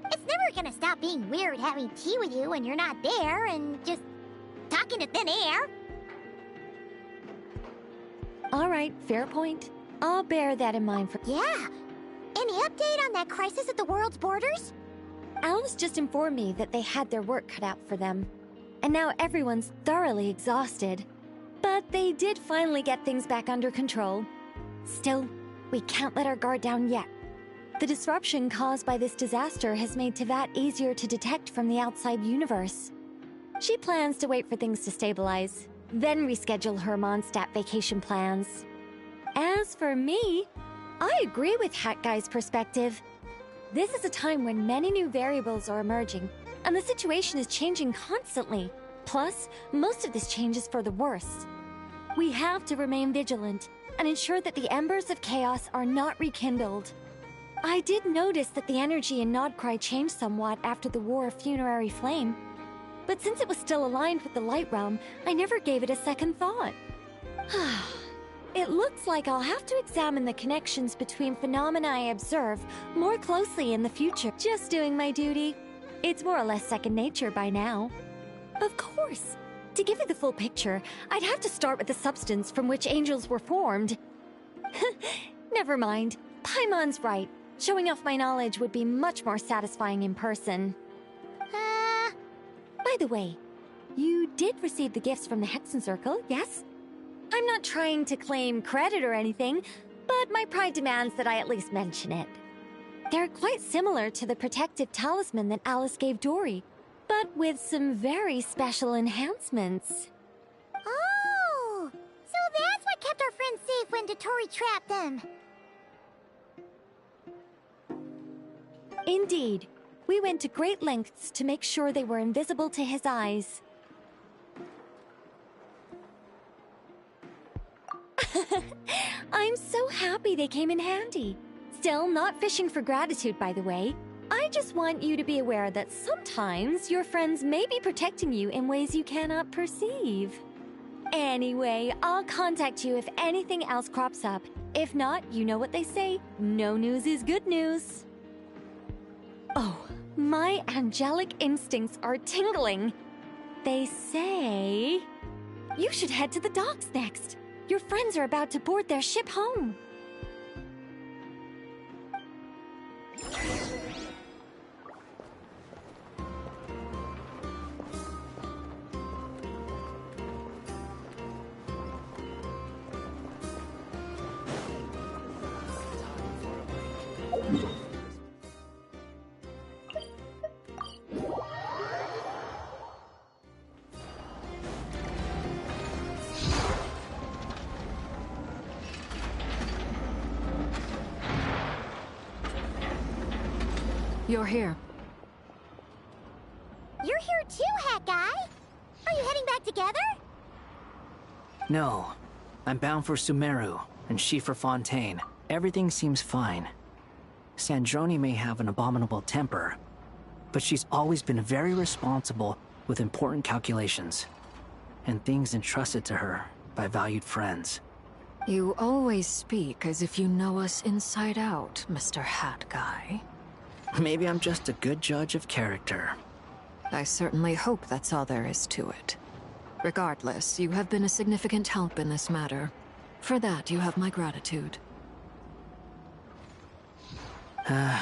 It's never gonna stop being weird having tea with you when you're not there and just talking to thin air. All right, fair point. I'll bear that in mind for... Yeah. Any update on that crisis at the world's borders? Alice just informed me that they had their work cut out for them. And now everyone's thoroughly exhausted. But they did finally get things back under control. Still, we can't let our guard down yet. The disruption caused by this disaster has made Teyvat easier to detect from the outside universe. She plans to wait for things to stabilize, then reschedule her Mondstadt vacation plans. As for me, I agree with Hat Guy's perspective. This is a time when many new variables are emerging, and the situation is changing constantly. Plus, most of this change is for the worse. We have to remain vigilant and ensure that the embers of chaos are not rekindled. I did notice that the energy in Nodcry changed somewhat after the War of Funerary Flame. But since it was still aligned with the Light Realm, I never gave it a second thought. It looks like I'll have to examine the connections between phenomena I observe more closely in the future. Just doing my duty. It's more or less second nature by now. Of course. To give you the full picture, I'd have to start with the substance from which angels were formed. Never mind. Paimon's right. Showing off my knowledge would be much more satisfying in person. By the way, you did receive the gifts from the Hexen Circle, yes? I'm not trying to claim credit or anything, but my pride demands that I at least mention it. They're quite similar to the protective talisman that Alice gave Dory, but with some very special enhancements. Oh! So that's what kept our friends safe when Dotori trapped them. Indeed. We went to great lengths to make sure they were invisible to his eyes. I'm so happy they came in handy. Still, not fishing for gratitude, by the way. I just want you to be aware that sometimes your friends may be protecting you in ways you cannot perceive. Anyway, I'll contact you if anything else crops up. If not, you know what they say, no news is good news. Oh, my angelic instincts are tingling. They say... you should head to the docks next. Your friends are about to board their ship home. You're here. You're here too, Hat Guy. Are you heading back together? No. I'm bound for Sumeru, and she for Fontaine. Everything seems fine. Sandrone may have an abominable temper, but she's always been very responsible with important calculations, and things entrusted to her by valued friends. You always speak as if you know us inside out, Mr. Hat Guy. Maybe I'm just a good judge of character. I certainly hope that's all there is to it. Regardless, you have been a significant help in this matter. For that, you have my gratitude. I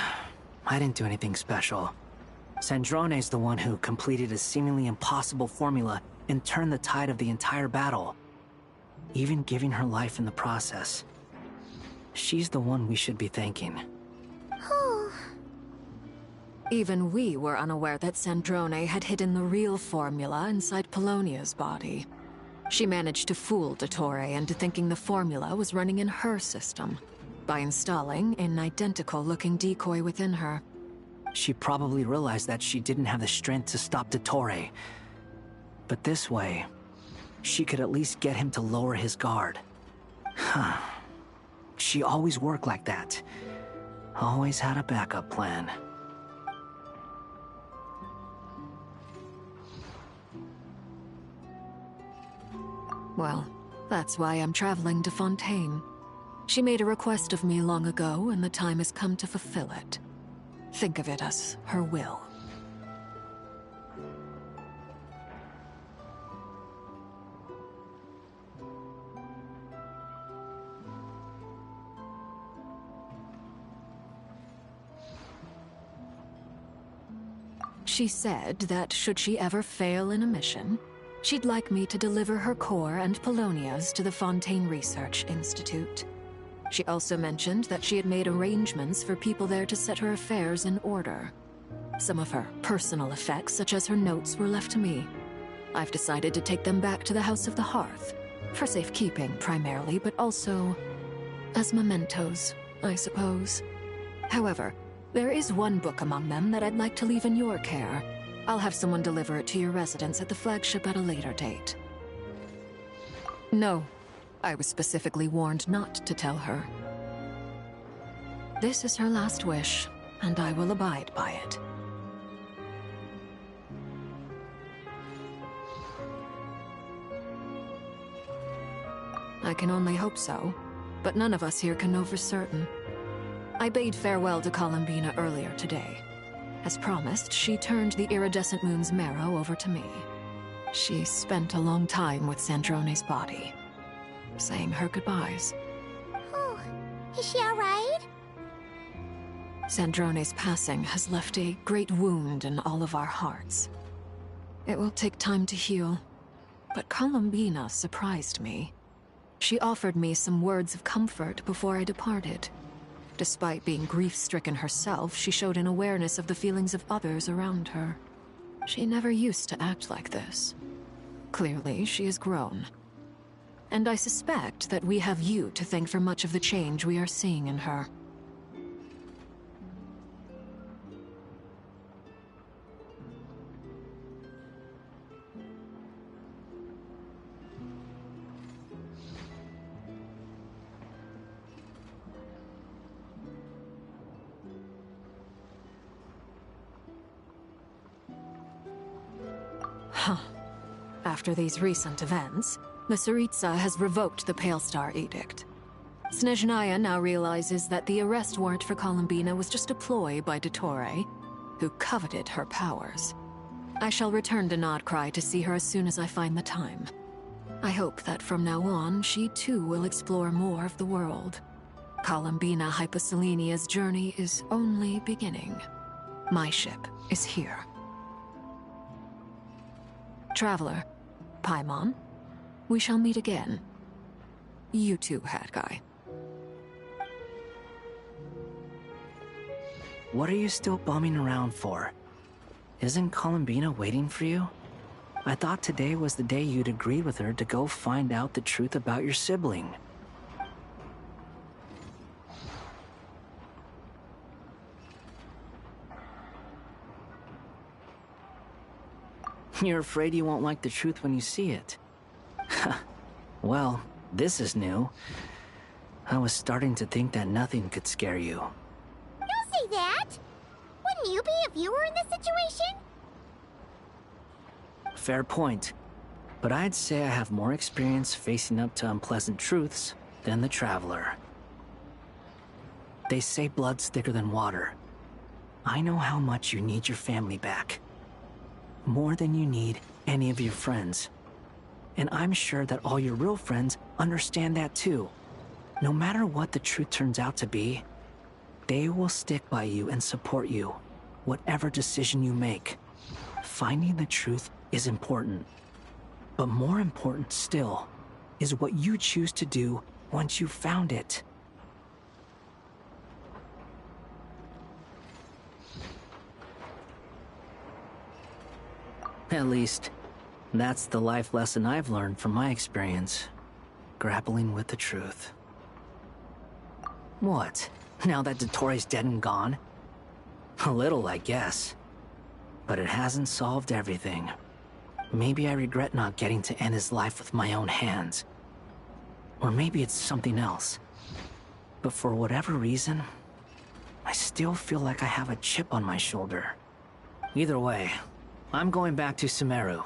didn't do anything special. Sandrone's the one who completed a seemingly impossible formula and turn the tide of the entire battle, even giving her life in the process. She's the one we should be thanking. Even we were unaware that Sandrone had hidden the real formula inside Polonia's body. She managed to fool Dottore into thinking the formula was running in her system by installing an identical-looking decoy within her. She probably realized that she didn't have the strength to stop Dottore. But this way, she could at least get him to lower his guard. She always worked like that. Always had a backup plan. Well, that's why I'm traveling to Fontaine. She made a request of me long ago, and the time has come to fulfill it. Think of it as her will. She said that should she ever fail in a mission, she'd like me to deliver her core and Polonia's to the Fontaine Research Institute. She also mentioned that she had made arrangements for people there to set her affairs in order. Some of her personal effects, such as her notes, were left to me. I've decided to take them back to the House of the Hearth, for safekeeping primarily, but also as mementos, I suppose. However, there is one book among them that I'd like to leave in your care. I'll have someone deliver it to your residence at the flagship at a later date. No, I was specifically warned not to tell her. This is her last wish, and I will abide by it. I can only hope so, but none of us here can know for certain. I bade farewell to Columbina earlier today. As promised, she turned the iridescent moon's marrow over to me. She spent a long time with Sandrone's body, saying her goodbyes. Oh, is she alright? Sandrone's passing has left a great wound in all of our hearts. It will take time to heal, but Columbina surprised me. She offered me some words of comfort before I departed. Despite being grief-stricken herself, she showed an awareness of the feelings of others around her. She never used to act like this. Clearly, she has grown. And I suspect that we have you to thank for much of the change we are seeing in her. Huh. After these recent events, the Tsaritsa has revoked the Pale Star Edict. Snezhnaya now realizes that the arrest warrant for Columbina was just a ploy by Dottore, who coveted her powers. I shall return to Nodcry to see her as soon as I find the time. I hope that from now on, she too will explore more of the world. Columbina Hyposelenia's journey is only beginning. My ship is here. Traveler, Paimon, we shall meet again. You too, Hat Guy. What are you still bumming around for? Isn't Columbina waiting for you? I thought today was the day you'd agree with her to go find out the truth about your sibling. You're afraid you won't like the truth when you see it. Well, this is new. I was starting to think that nothing could scare you. Don't say that! Wouldn't you be if you were in this situation? Fair point. But I'd say I have more experience facing up to unpleasant truths than the Traveler. They say blood's thicker than water. I know how much you need your family back. More than you need any of your friends. And I'm sure that all your real friends understand that too. No matter what the truth turns out to be, they will stick by you and support you, whatever decision you make. Finding the truth is important. But more important still is what you choose to do once you've found it. At least, that's the life lesson I've learned from my experience. Grappling with the truth. What? Now that Dottoro's dead and gone? A little, I guess. But it hasn't solved everything. Maybe I regret not getting to end his life with my own hands. Or maybe it's something else. But for whatever reason, I still feel like I have a chip on my shoulder. Either way, I'm going back to Sumeru.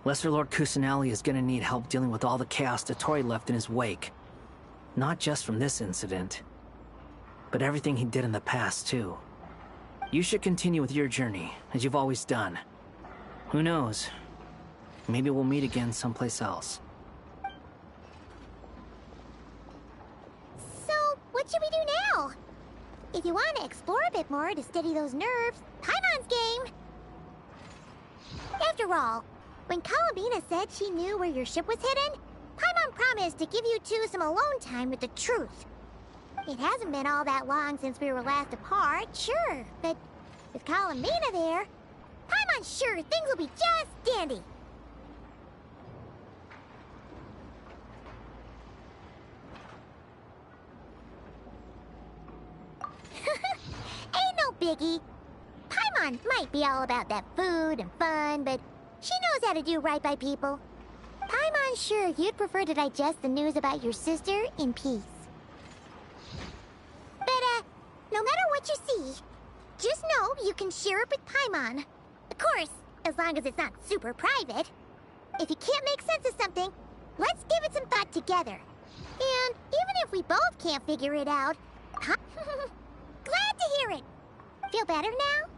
Lesser Lord Kusanali is gonna need help dealing with all the chaos Dottori left in his wake. Not just from this incident, but everything he did in the past, too. You should continue with your journey, as you've always done. Who knows? Maybe we'll meet again someplace else. So, what should we do now? If you want to explore a bit more to steady those nerves, Paimon's game! After all, when Columbina said she knew where your ship was hidden, Paimon promised to give you two some alone time with the truth. It hasn't been all that long since we were last apart, sure, but with Columbina there, Paimon's sure things will be just dandy. Ain't no biggie. Paimon might be all about that food and fun, but she knows how to do right by people. Paimon's sure you'd prefer to digest the news about your sister in peace. But, no matter what you see, just know you can share it with Paimon. Of course, as long as it's not super private. If you can't make sense of something, let's give it some thought together. And even if we both can't figure it out, glad to hear it. Feel better now?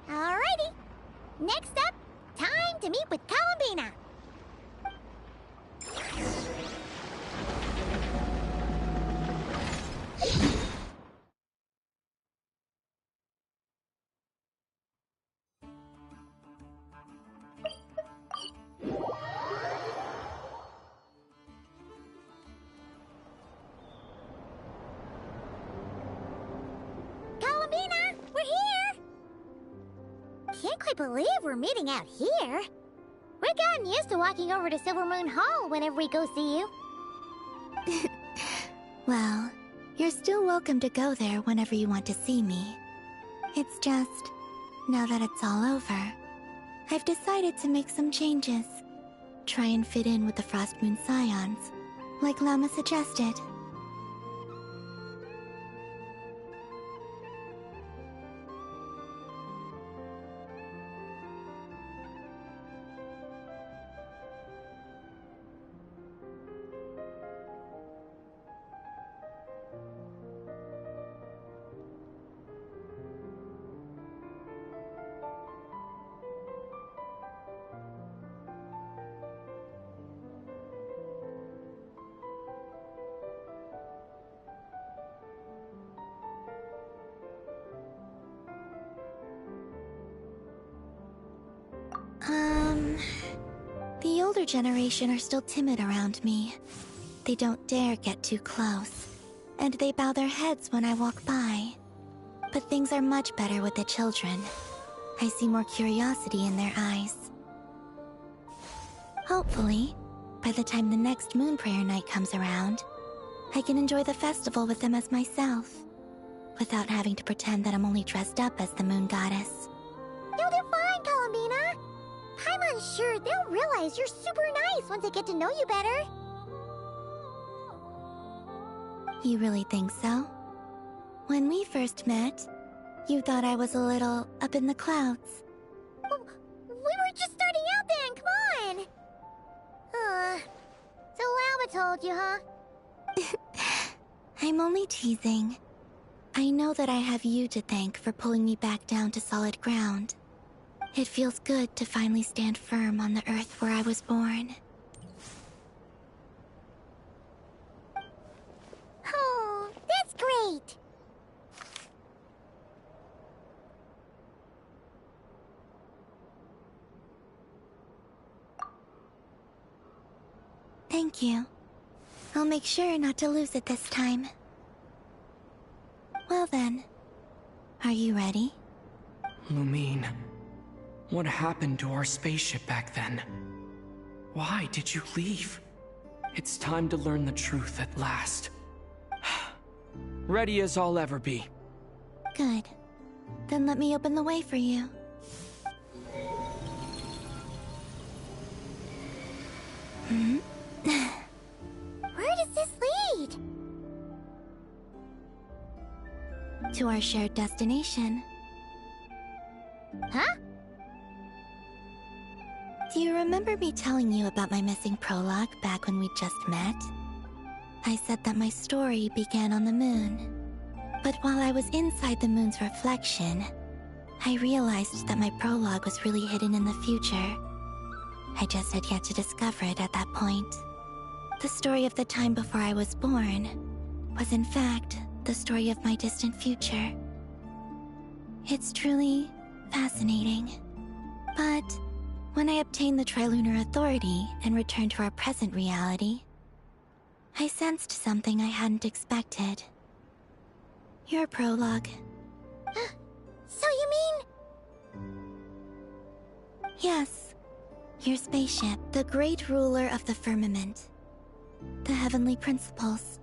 Alrighty. Next up, time to meet with Columbina. Columbina, we're here! Can't quite believe we're meeting out here. We've gotten used to walking over to Silver Moon Hall whenever we go see you. Well, you're still welcome to go there whenever you want to see me. It's just, now that it's all over, I've decided to make some changes. Try and fit in with the Frost Moon Scions, like Lama suggested. The older generation are still timid around me. They don't dare get too close, and they bow their heads when I walk by. But things are much better with the children. I see more curiosity in their eyes. Hopefully, by the time the next Moon Prayer Night comes around, I can enjoy the festival with them as myself, without having to pretend that I'm only dressed up as the Moon Goddess. You'll do fine, Columbina. Paimon's sure they'll realize you're super nice once they get to know you better. You really think so? When we first met, you thought I was a little up in the clouds. We were just starting out then, come on! So Lama told you, huh? I'm only teasing. I know that I have you to thank for pulling me back down to solid ground. It feels good to finally stand firm on the earth where I was born. Oh, that's great! Thank you. I'll make sure not to lose it this time. Well then, are you ready? Lumine, what happened to our spaceship back then? Why did you leave? It's time to learn the truth at last. Ready as I'll ever be. Good. Then let me open the way for you. Where does this lead? To our shared destination. Huh? Do you remember me telling you about my missing prologue back when we just met? I said that my story began on the moon. But while I was inside the moon's reflection, I realized that my prologue was really hidden in the future. I just had yet to discover it at that point. The story of the time before I was born was in fact the story of my distant future. It's truly fascinating. But when I obtained the Trilunar Authority and returned to our present reality, I sensed something I hadn't expected. Your prologue. So you mean... Yes. Your spaceship, the great ruler of the firmament. The heavenly principles.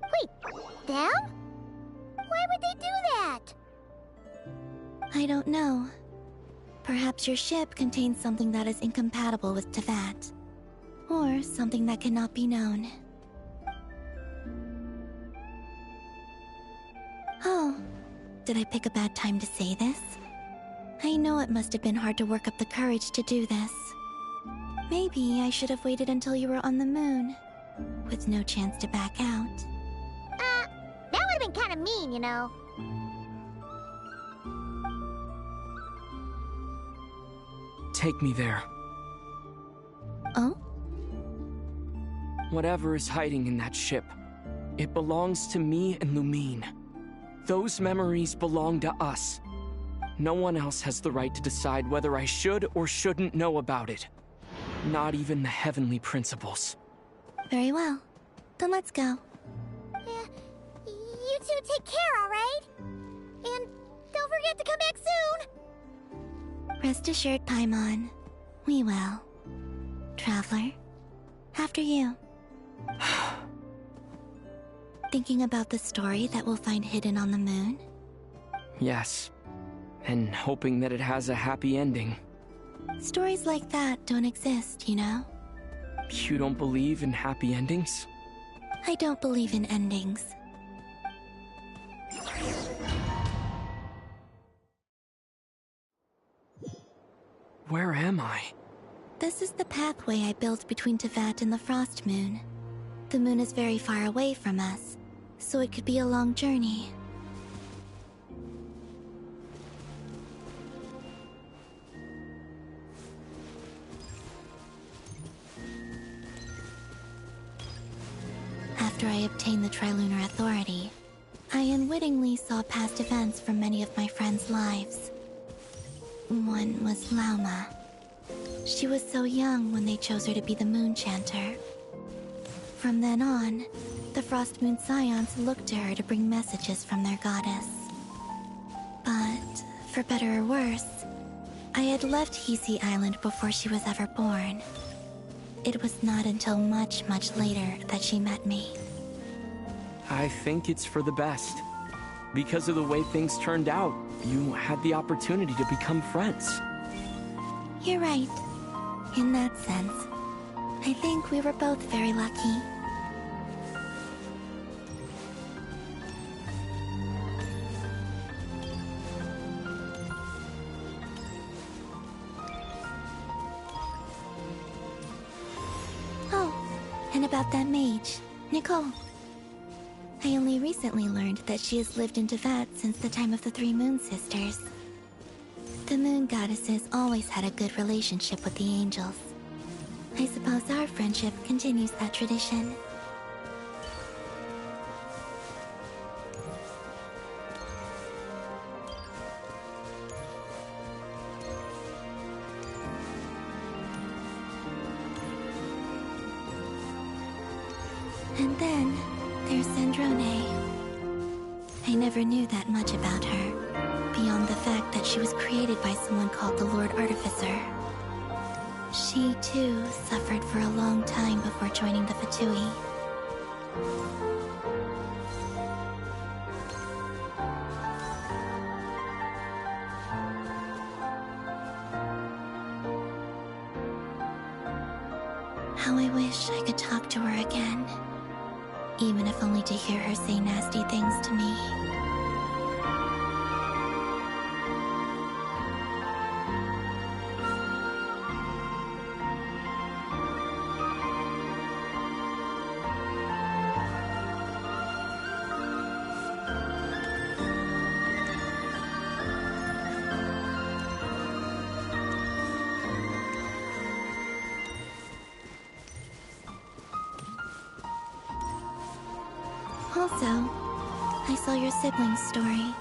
Wait, them? Why would they do that? I don't know. Perhaps your ship contains something that is incompatible with Tevat. Or something that cannot be known. Oh, did I pick a bad time to say this? I know it must have been hard to work up the courage to do this. Maybe I should have waited until you were on the moon, with no chance to back out. That would have been kind of mean, you know. Take me there. Oh? Whatever is hiding in that ship, it belongs to me and Lumine. Those memories belong to us. No one else has the right to decide whether I should or shouldn't know about it. Not even the heavenly principles. Very well. Then let's go. You two take care, alright? And don't forget to come back soon! Rest assured, Paimon. We will. Traveler, after you. Thinking about the story that we'll find hidden on the moon? Yes. And hoping that it has a happy ending. Stories like that don't exist, you know? You don't believe in happy endings? I don't believe in endings. Where am I? This is the pathway I built between Tevat and the Frost Moon. The moon is very far away from us, so it could be a long journey. After I obtained the Trilunar Authority, I unwittingly saw past events from many of my friends' lives. One was Lauma. She was so young when they chose her to be the Moon Chanter. From then on, the Frost Moon Scions looked to her to bring messages from their goddess. But, for better or worse, I had left Hisi Island before she was ever born. It was not until much, much later that she met me. I think it's for the best. Because of the way things turned out, you had the opportunity to become friends. You're right. In that sense, I think we were both very lucky. Oh, and about that mage, Nicole. I only recently learned that she has lived in Teyvat since the time of the Three Moon Sisters. The Moon Goddesses always had a good relationship with the angels. I suppose our friendship continues that tradition. And then, there's Sandrone. I never knew that much about her, beyond the fact that she was created by someone called the Lord Artificer. She, too, suffered for a long time before joining the Fatui. How I wish I could talk to her again. Even if only to hear her say nasty things to me. Also, I saw your siblings' story.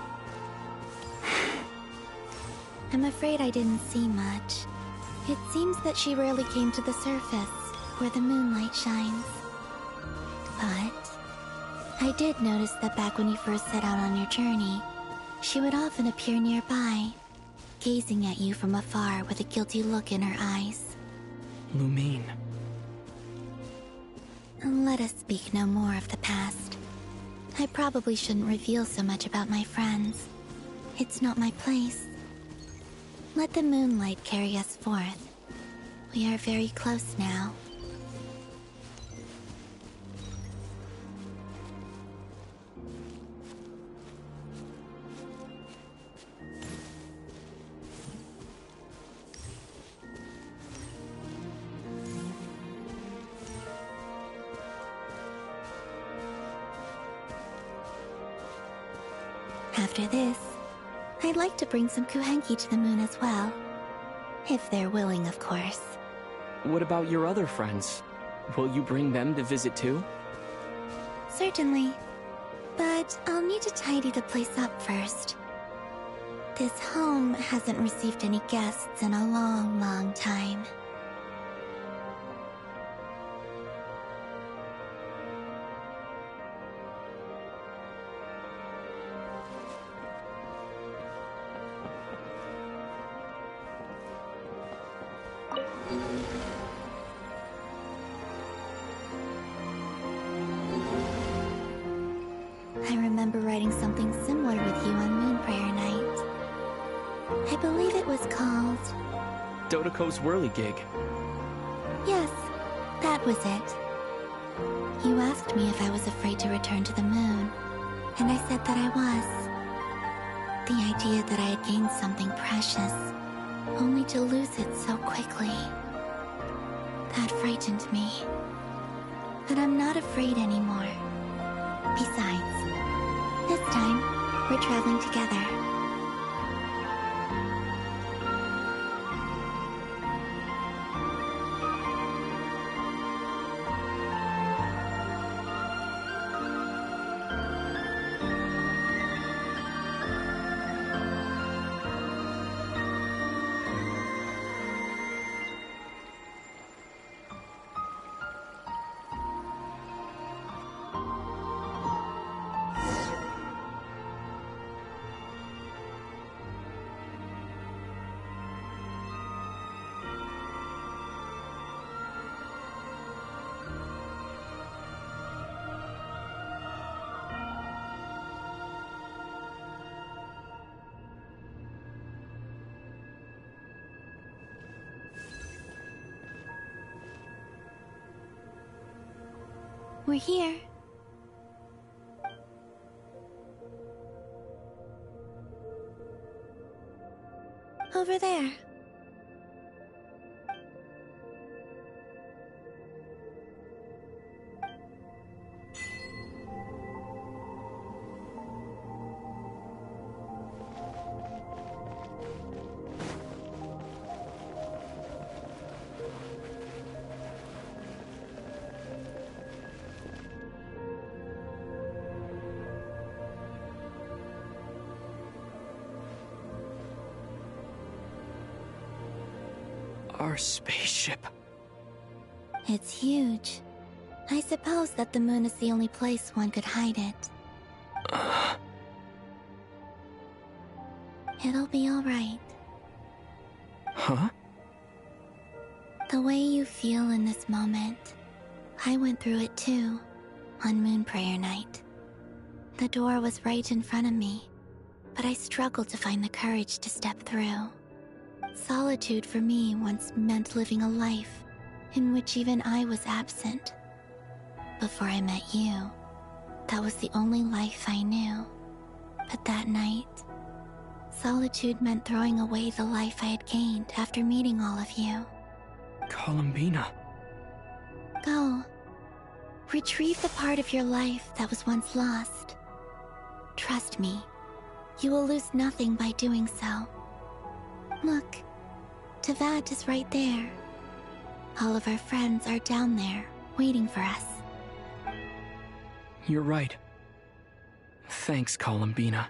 I'm afraid I didn't see much. It seems that she rarely came to the surface, where the moonlight shines. But I did notice that back when you first set out on your journey, she would often appear nearby, gazing at you from afar with a guilty look in her eyes. Lumine. Let us speak no more of the past. I probably shouldn't reveal so much about my friends. It's not my place. Let the moonlight carry us forth. We are very close now. After this, I'd like to bring some Kuhenki to the moon as well. If they're willing, of course. What about your other friends? Will you bring them to visit too? Certainly. But I'll need to tidy the place up first. This home hasn't received any guests in a long, long time. I remember writing something similar with you on Moon Prayer Night. I believe it was called... Dodoko's whirligig. Yes, that was it. You asked me if I was afraid to return to the moon, and I said that I was. The idea that I had gained something precious, only to lose it so quickly. That frightened me. But I'm not afraid anymore. Besides, this time, we're traveling together. We're here. Over there. Our spaceship. It's huge. I suppose that the moon is the only place one could hide it. It'll be alright. Huh? The way you feel in this moment, I went through it too, on Moon Prayer Night. The door was right in front of me, but I struggled to find the courage to step through. Solitude for me once meant living a life in which even I was absent. Before I met you, that was the only life I knew. But that night, solitude meant throwing away the life I had gained after meeting all of you. Columbina. Go. Retrieve the part of your life that was once lost. Trust me, you will lose nothing by doing so. Look, Tevat is right there. All of our friends are down there, waiting for us. You're right. Thanks, Columbina.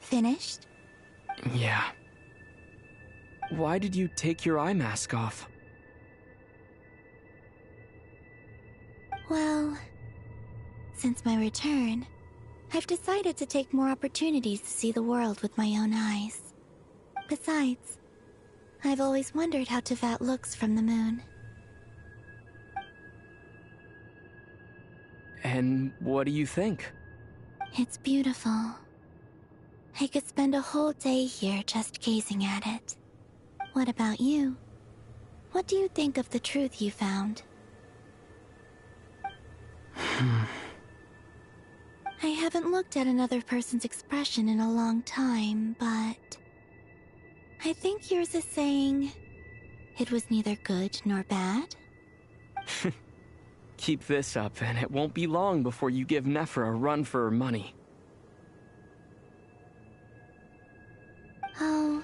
Finished? Yeah. Why did you take your eye mask off? Well, since my return, I've decided to take more opportunities to see the world with my own eyes. Besides, I've always wondered how Tevat looks from the moon. And what do you think? It's beautiful. I could spend a whole day here just gazing at it. What about you? What do you think of the truth you found? I haven't looked at another person's expression in a long time, but I think yours is saying it was neither good nor bad. Keep this up, and it won't be long before you give Nephra a run for her money. Oh,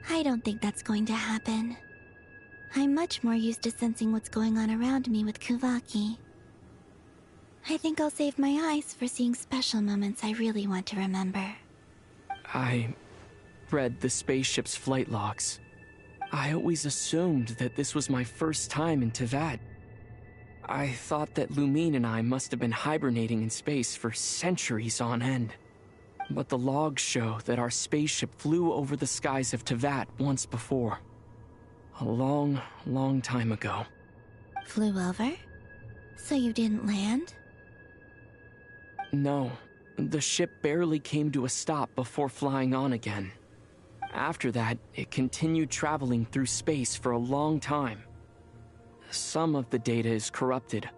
I don't think that's going to happen. I'm much more used to sensing what's going on around me with Kuvaki. I think I'll save my eyes for seeing special moments I really want to remember. I read the spaceship's flight logs. I always assumed that this was my first time in Tevat. I thought that Lumine and I must have been hibernating in space for centuries on end. But the logs show that our spaceship flew over the skies of Tevat once before. A long, long time ago. Flew over? So you didn't land? No, the ship barely came to a stop before flying on again. After that, it continued traveling through space for a long time. Some of the data is corrupted,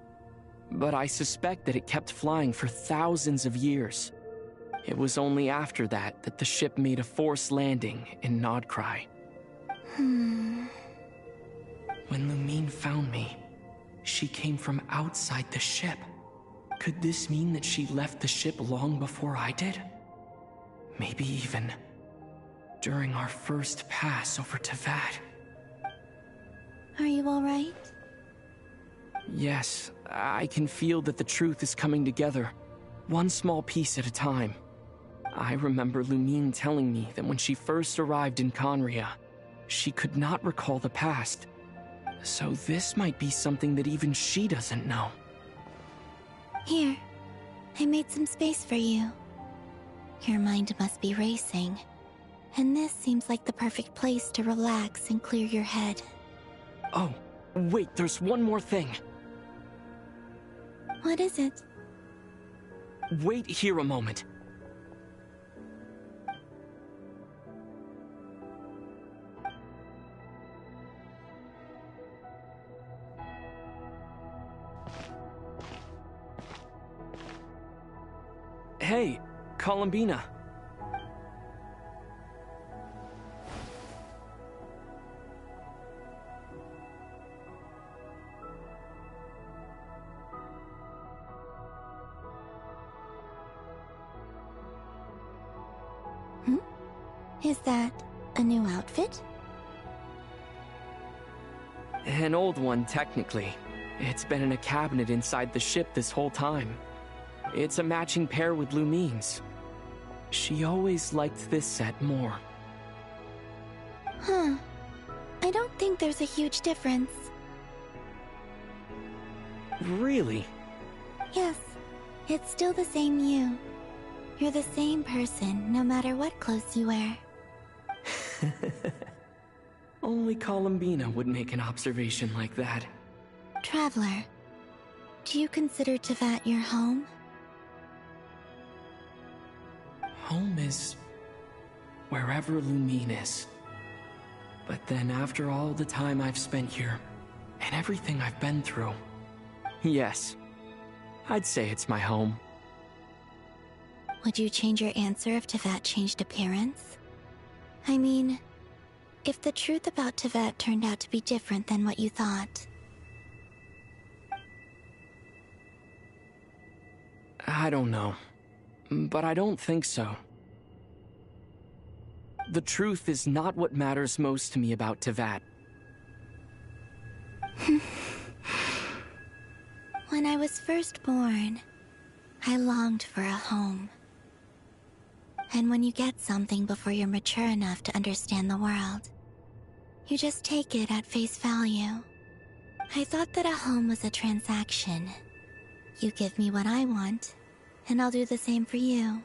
but I suspect that it kept flying for thousands of years. It was only after that that the ship made a forced landing in Nodcry. When Lumine found me, she came from outside the ship. Could this mean that she left the ship long before I did? Maybe even during our first pass over Tevat. Are you alright? Yes, I can feel that the truth is coming together, one small piece at a time. I remember Lumine telling me that when she first arrived in Conria, she could not recall the past. So this might be something that even she doesn't know. Here, I made some space for you. Your mind must be racing, and this seems like the perfect place to relax and clear your head. Oh, wait, there's one more thing. What is it? Wait here a moment. Hey, Columbina. Is that a new outfit? An old one, technically. It's been in a cabinet inside the ship this whole time. It's a matching pair with Lumine's. She always liked this set more. Huh. I don't think there's a huge difference. Really? Yes, it's still the same you. You're the same person, no matter what clothes you wear. Only Columbina would make an observation like that. Traveler, do you consider Tevat your home? Home is wherever Lumine is. But then after all the time I've spent here, and everything I've been through, yes, I'd say it's my home. Would you change your answer if Tevat changed appearance? I mean, if the truth about Tevat turned out to be different than what you thought. I don't know, but I don't think so. The truth is not what matters most to me about Tevat. When I was first born, I longed for a home. And when you get something before you're mature enough to understand the world, you just take it at face value. I thought that a home was a transaction. You give me what I want, and I'll do the same for you.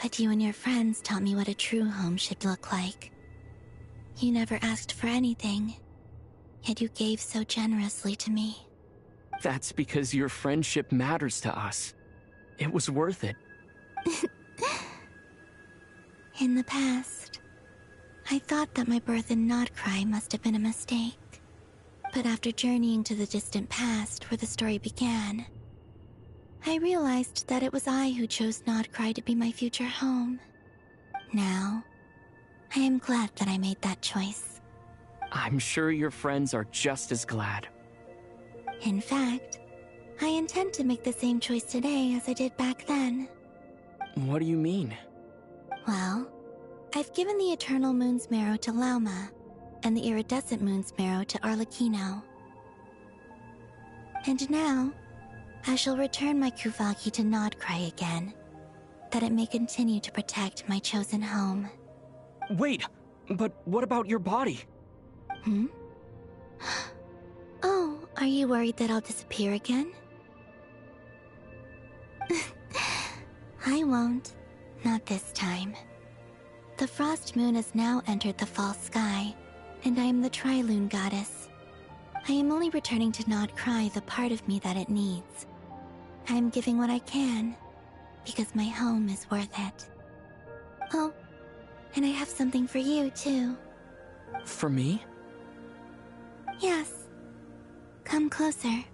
But you and your friends taught me what a true home should look like. You never asked for anything, yet you gave so generously to me. That's because your friendship matters to us. It was worth it. In the past, I thought that my birth in Nodcry must have been a mistake. But after journeying to the distant past where the story began, I realized that it was I who chose Nodcry to be my future home. Now, I am glad that I made that choice. I'm sure your friends are just as glad. In fact, I intend to make the same choice today as I did back then. What do you mean? Well, I've given the Eternal Moon's Marrow to Lauma, and the Iridescent Moon's Marrow to Arlecchino. And now, I shall return my Kuvagi to Nodcry again, that it may continue to protect my chosen home. Wait, but what about your body? Oh, are you worried that I'll disappear again? I won't. Not this time. The Frost Moon has now entered the false sky, and I am the Trilune Goddess. I am only returning to Nodcry the part of me that it needs. I am giving what I can, because my home is worth it. Oh, and I have something for you, too. For me? Yes. Come closer.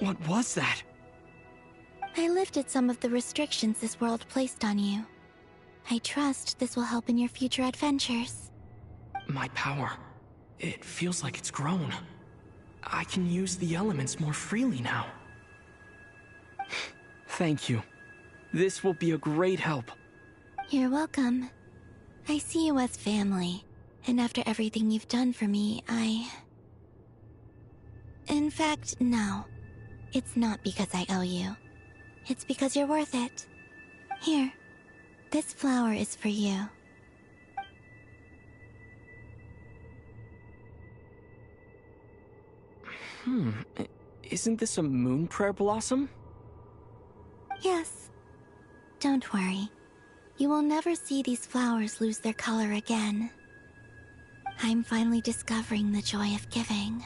What was that? I lifted some of the restrictions this world placed on you. I trust this will help in your future adventures. My power. It feels like it's grown. I can use the elements more freely now. Thank you. This will be a great help. You're welcome. I see you as family, and after everything you've done for me, In fact, no. It's not because I owe you. It's because you're worth it. Here, this flower is for you. Isn't this a moon prayer blossom? Yes. Don't worry. You will never see these flowers lose their color again. I'm finally discovering the joy of giving.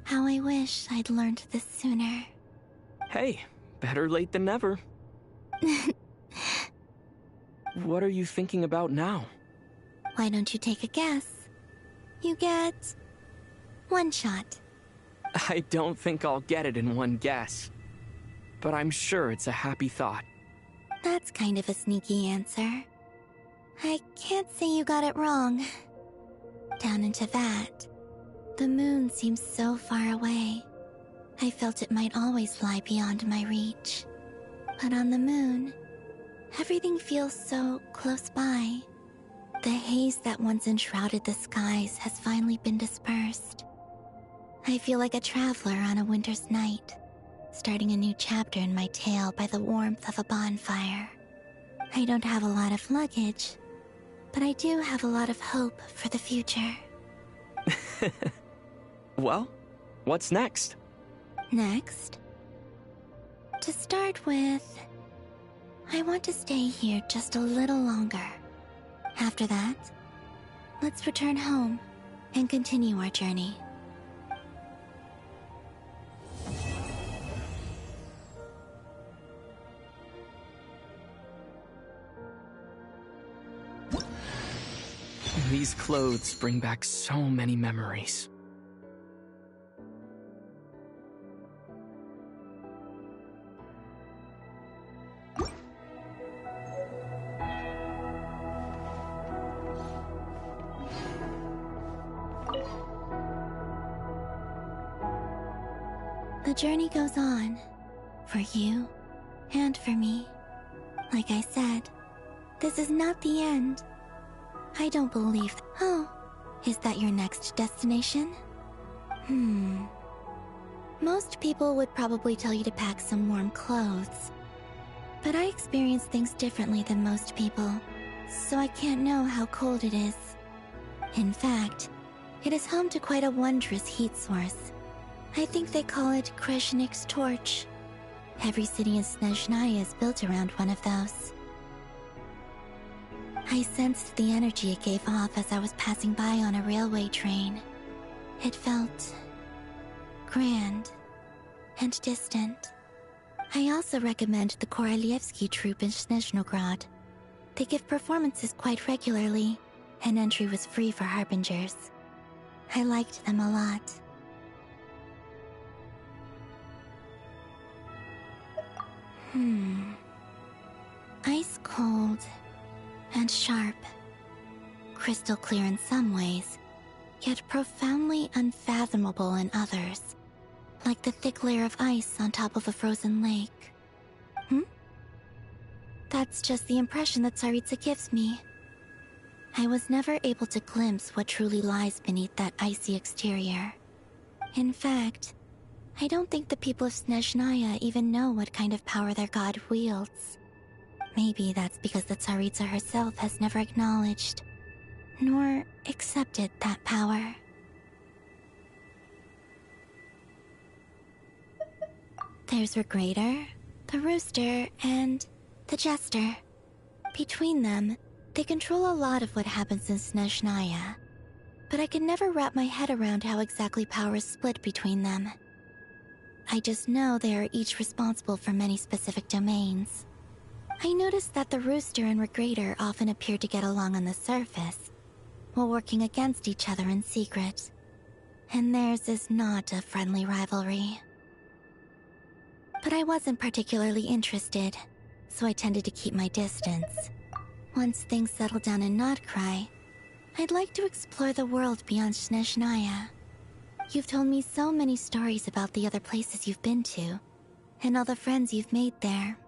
How I wish I'd learned this sooner. Hey, better late than never. What are you thinking about now? Why don't you take a guess? You get... one shot. I don't think I'll get it in one guess. But I'm sure it's a happy thought. That's kind of a sneaky answer. I can't say you got it wrong. Down into that, the moon seems so far away. I felt it might always lie beyond my reach. But on the moon, everything feels so close by. The haze that once enshrouded the skies has finally been dispersed. I feel like a traveler on a winter's night, starting a new chapter in my tale by the warmth of a bonfire. I don't have a lot of luggage, but I do have a lot of hope for the future. Well, what's next? Next? To start with, I want to stay here just a little longer. After that, let's return home and continue our journey. These clothes bring back so many memories. The journey goes on, for you and for me. Like I said, this is not the end. I don't believe... Oh, is that your next destination? Most people would probably tell you to pack some warm clothes. But I experience things differently than most people, so I can't know how cold it is. In fact, it is home to quite a wondrous heat source. I think they call it Kreshnik's torch. Every city in Snezhnaya is built around one of those. I sensed the energy it gave off as I was passing by on a railway train. It felt... grand and distant. I also recommend the Korolievsky troupe in Snezhnograd. They give performances quite regularly, and entry was free for harbingers. I liked them a lot. Ice cold and sharp. Crystal clear in some ways, yet profoundly unfathomable in others. Like the thick layer of ice on top of a frozen lake. That's just the impression that Tsaritsa gives me. I was never able to glimpse what truly lies beneath that icy exterior. In fact, I don't think the people of Snezhnaya even know what kind of power their god wields. Maybe that's because the Tsaritsa herself has never acknowledged, nor accepted that power. There's Regrator, the Rooster, and the Jester. Between them, they control a lot of what happens in Snezhnaya, but I can never wrap my head around how exactly power is split between them. I just know they are each responsible for many specific domains. I noticed that the Rooster and Regrator often appear to get along on the surface, while working against each other in secret. And theirs is not a friendly rivalry. but I wasn't particularly interested, so I tended to keep my distance. Once things settle down in Nodcry, I'd like to explore the world beyond Snezhnaya. You've told me so many stories about the other places you've been to, and all the friends you've made there.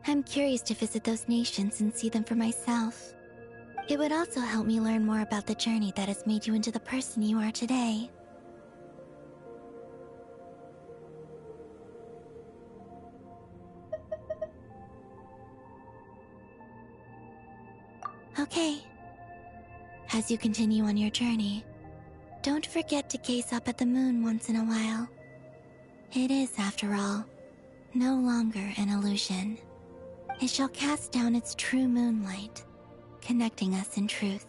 I'm curious to visit those nations and see them for myself. It would also help me learn more about the journey that has made you into the person you are today. Okay. As you continue on your journey, don't forget to gaze up at the moon once in a while. It is, after all, no longer an illusion. It shall cast down its true moonlight, connecting us in truth.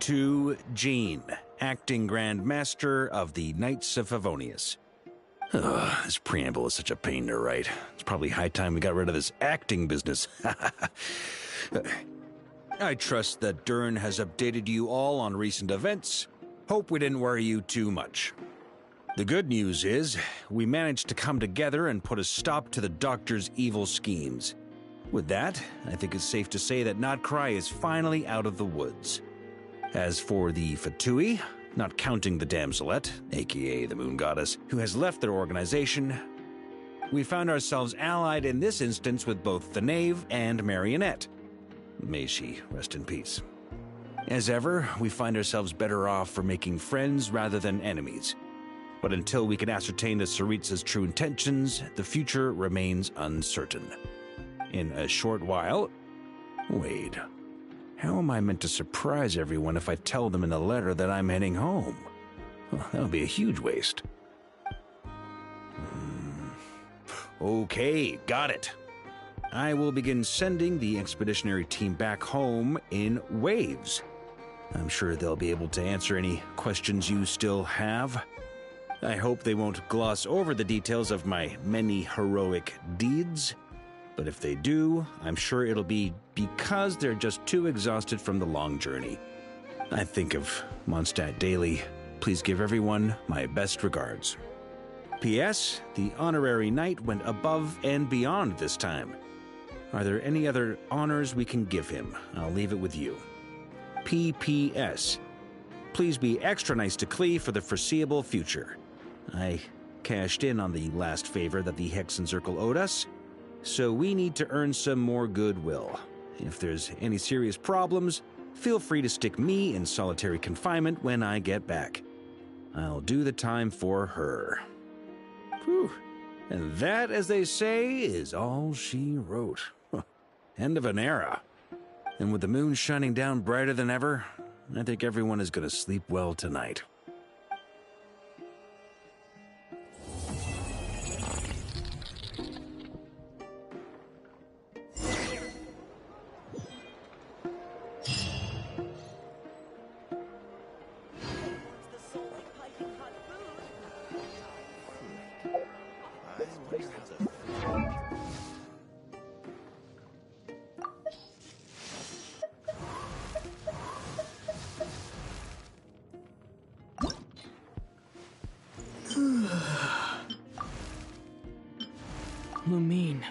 To Jean, acting Grand Master of the Knights of Favonius. Ugh, this preamble is such a pain to write. It's probably high time we got rid of this acting business. I trust that Dern has updated you all on recent events. Hope we didn't worry you too much. The good news is, we managed to come together and put a stop to the Doctor's evil schemes. With that, I think it's safe to say that Nodcry is finally out of the woods. As for the Fatui, not counting the Damselette, aka the Moon Goddess, who has left their organization, we found ourselves allied in this instance with both the Knave and Marionette. May she rest in peace. As ever, we find ourselves better off for making friends rather than enemies. But until we can ascertain the Tsaritsa's true intentions, the future remains uncertain. In a short while... Wait... How am I meant to surprise everyone if I tell them in the letter that I'm heading home? Well, that would be a huge waste. Okay, got it. I will begin sending the expeditionary team back home in waves. I'm sure they'll be able to answer any questions you still have. I hope they won't gloss over the details of my many heroic deeds. But if they do, I'm sure it'll be because they're just too exhausted from the long journey. I think of Mondstadt daily. Please give everyone my best regards. P.S. The honorary knight went above and beyond this time. Are there any other honors we can give him? I'll leave it with you. P.P.S. Please be extra nice to Klee for the foreseeable future. I cashed in on the last favor that the Hexen Circle owed us, so we need to earn some more goodwill. If there's any serious problems, feel free to stick me in solitary confinement when I get back. I'll do the time for her. Whew. And that, as they say, is all she wrote. End of an era. And with the moon shining down brighter than ever, I think everyone is going to sleep well tonight. Lumine.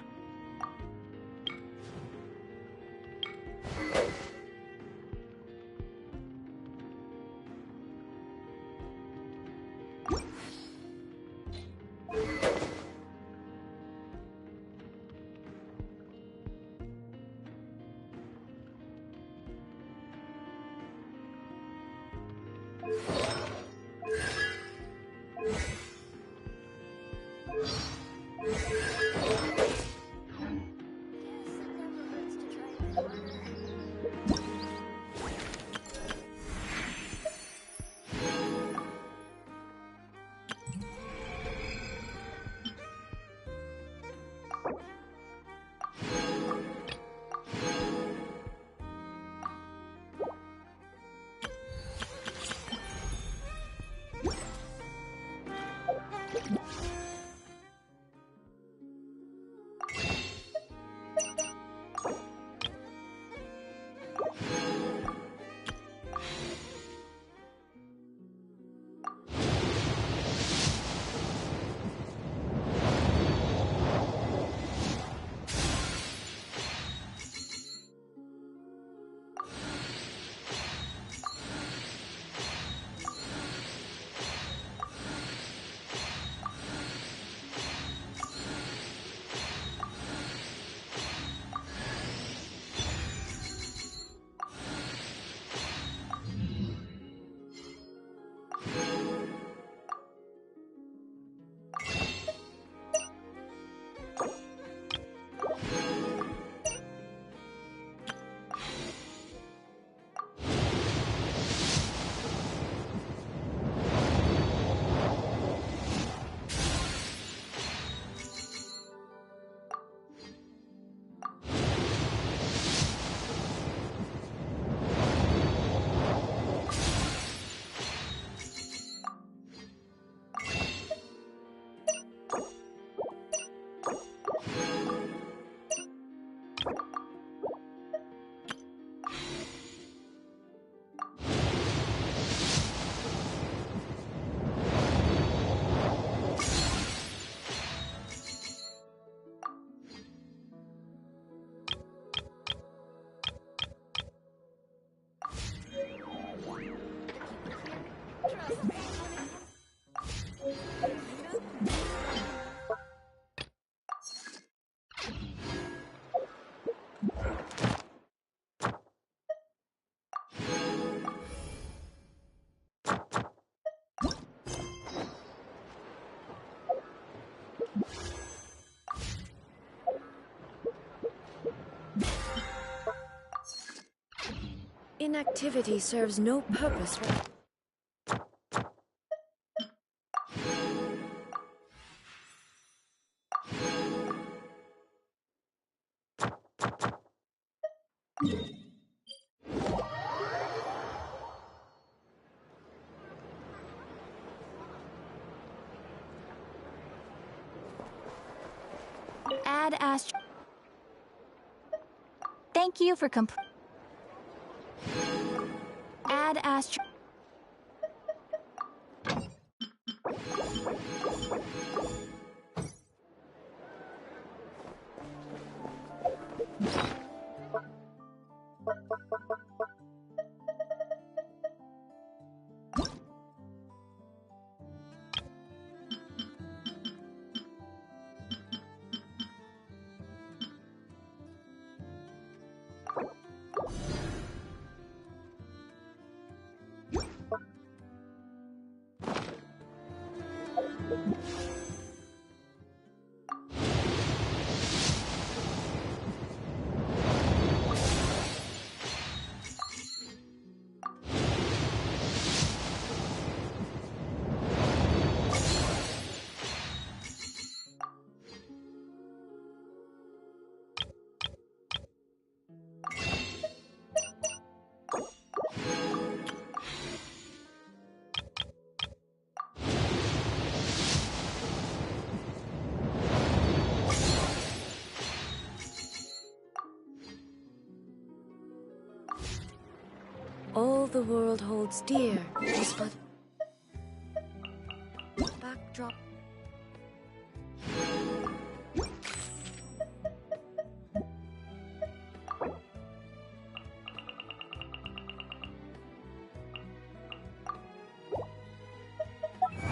Inactivity serves no purpose. Add Astro. Thank you for Add Astro. All the world holds dear is but backdrop.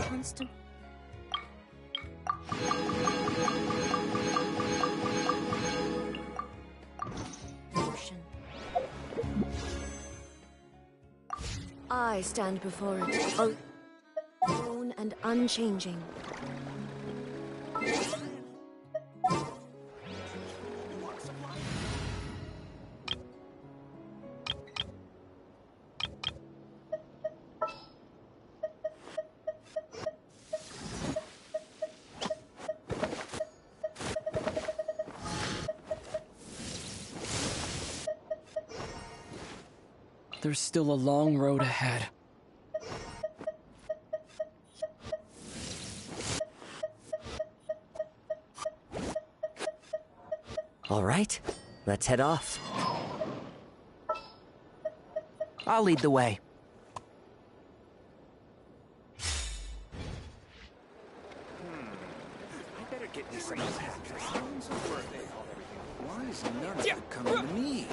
Constant. Motion. I stand before it, alone and unchanging. There's still a long road ahead. All right, let's head off. I'll lead the way. I better get me some of that. Why is none of it coming to me?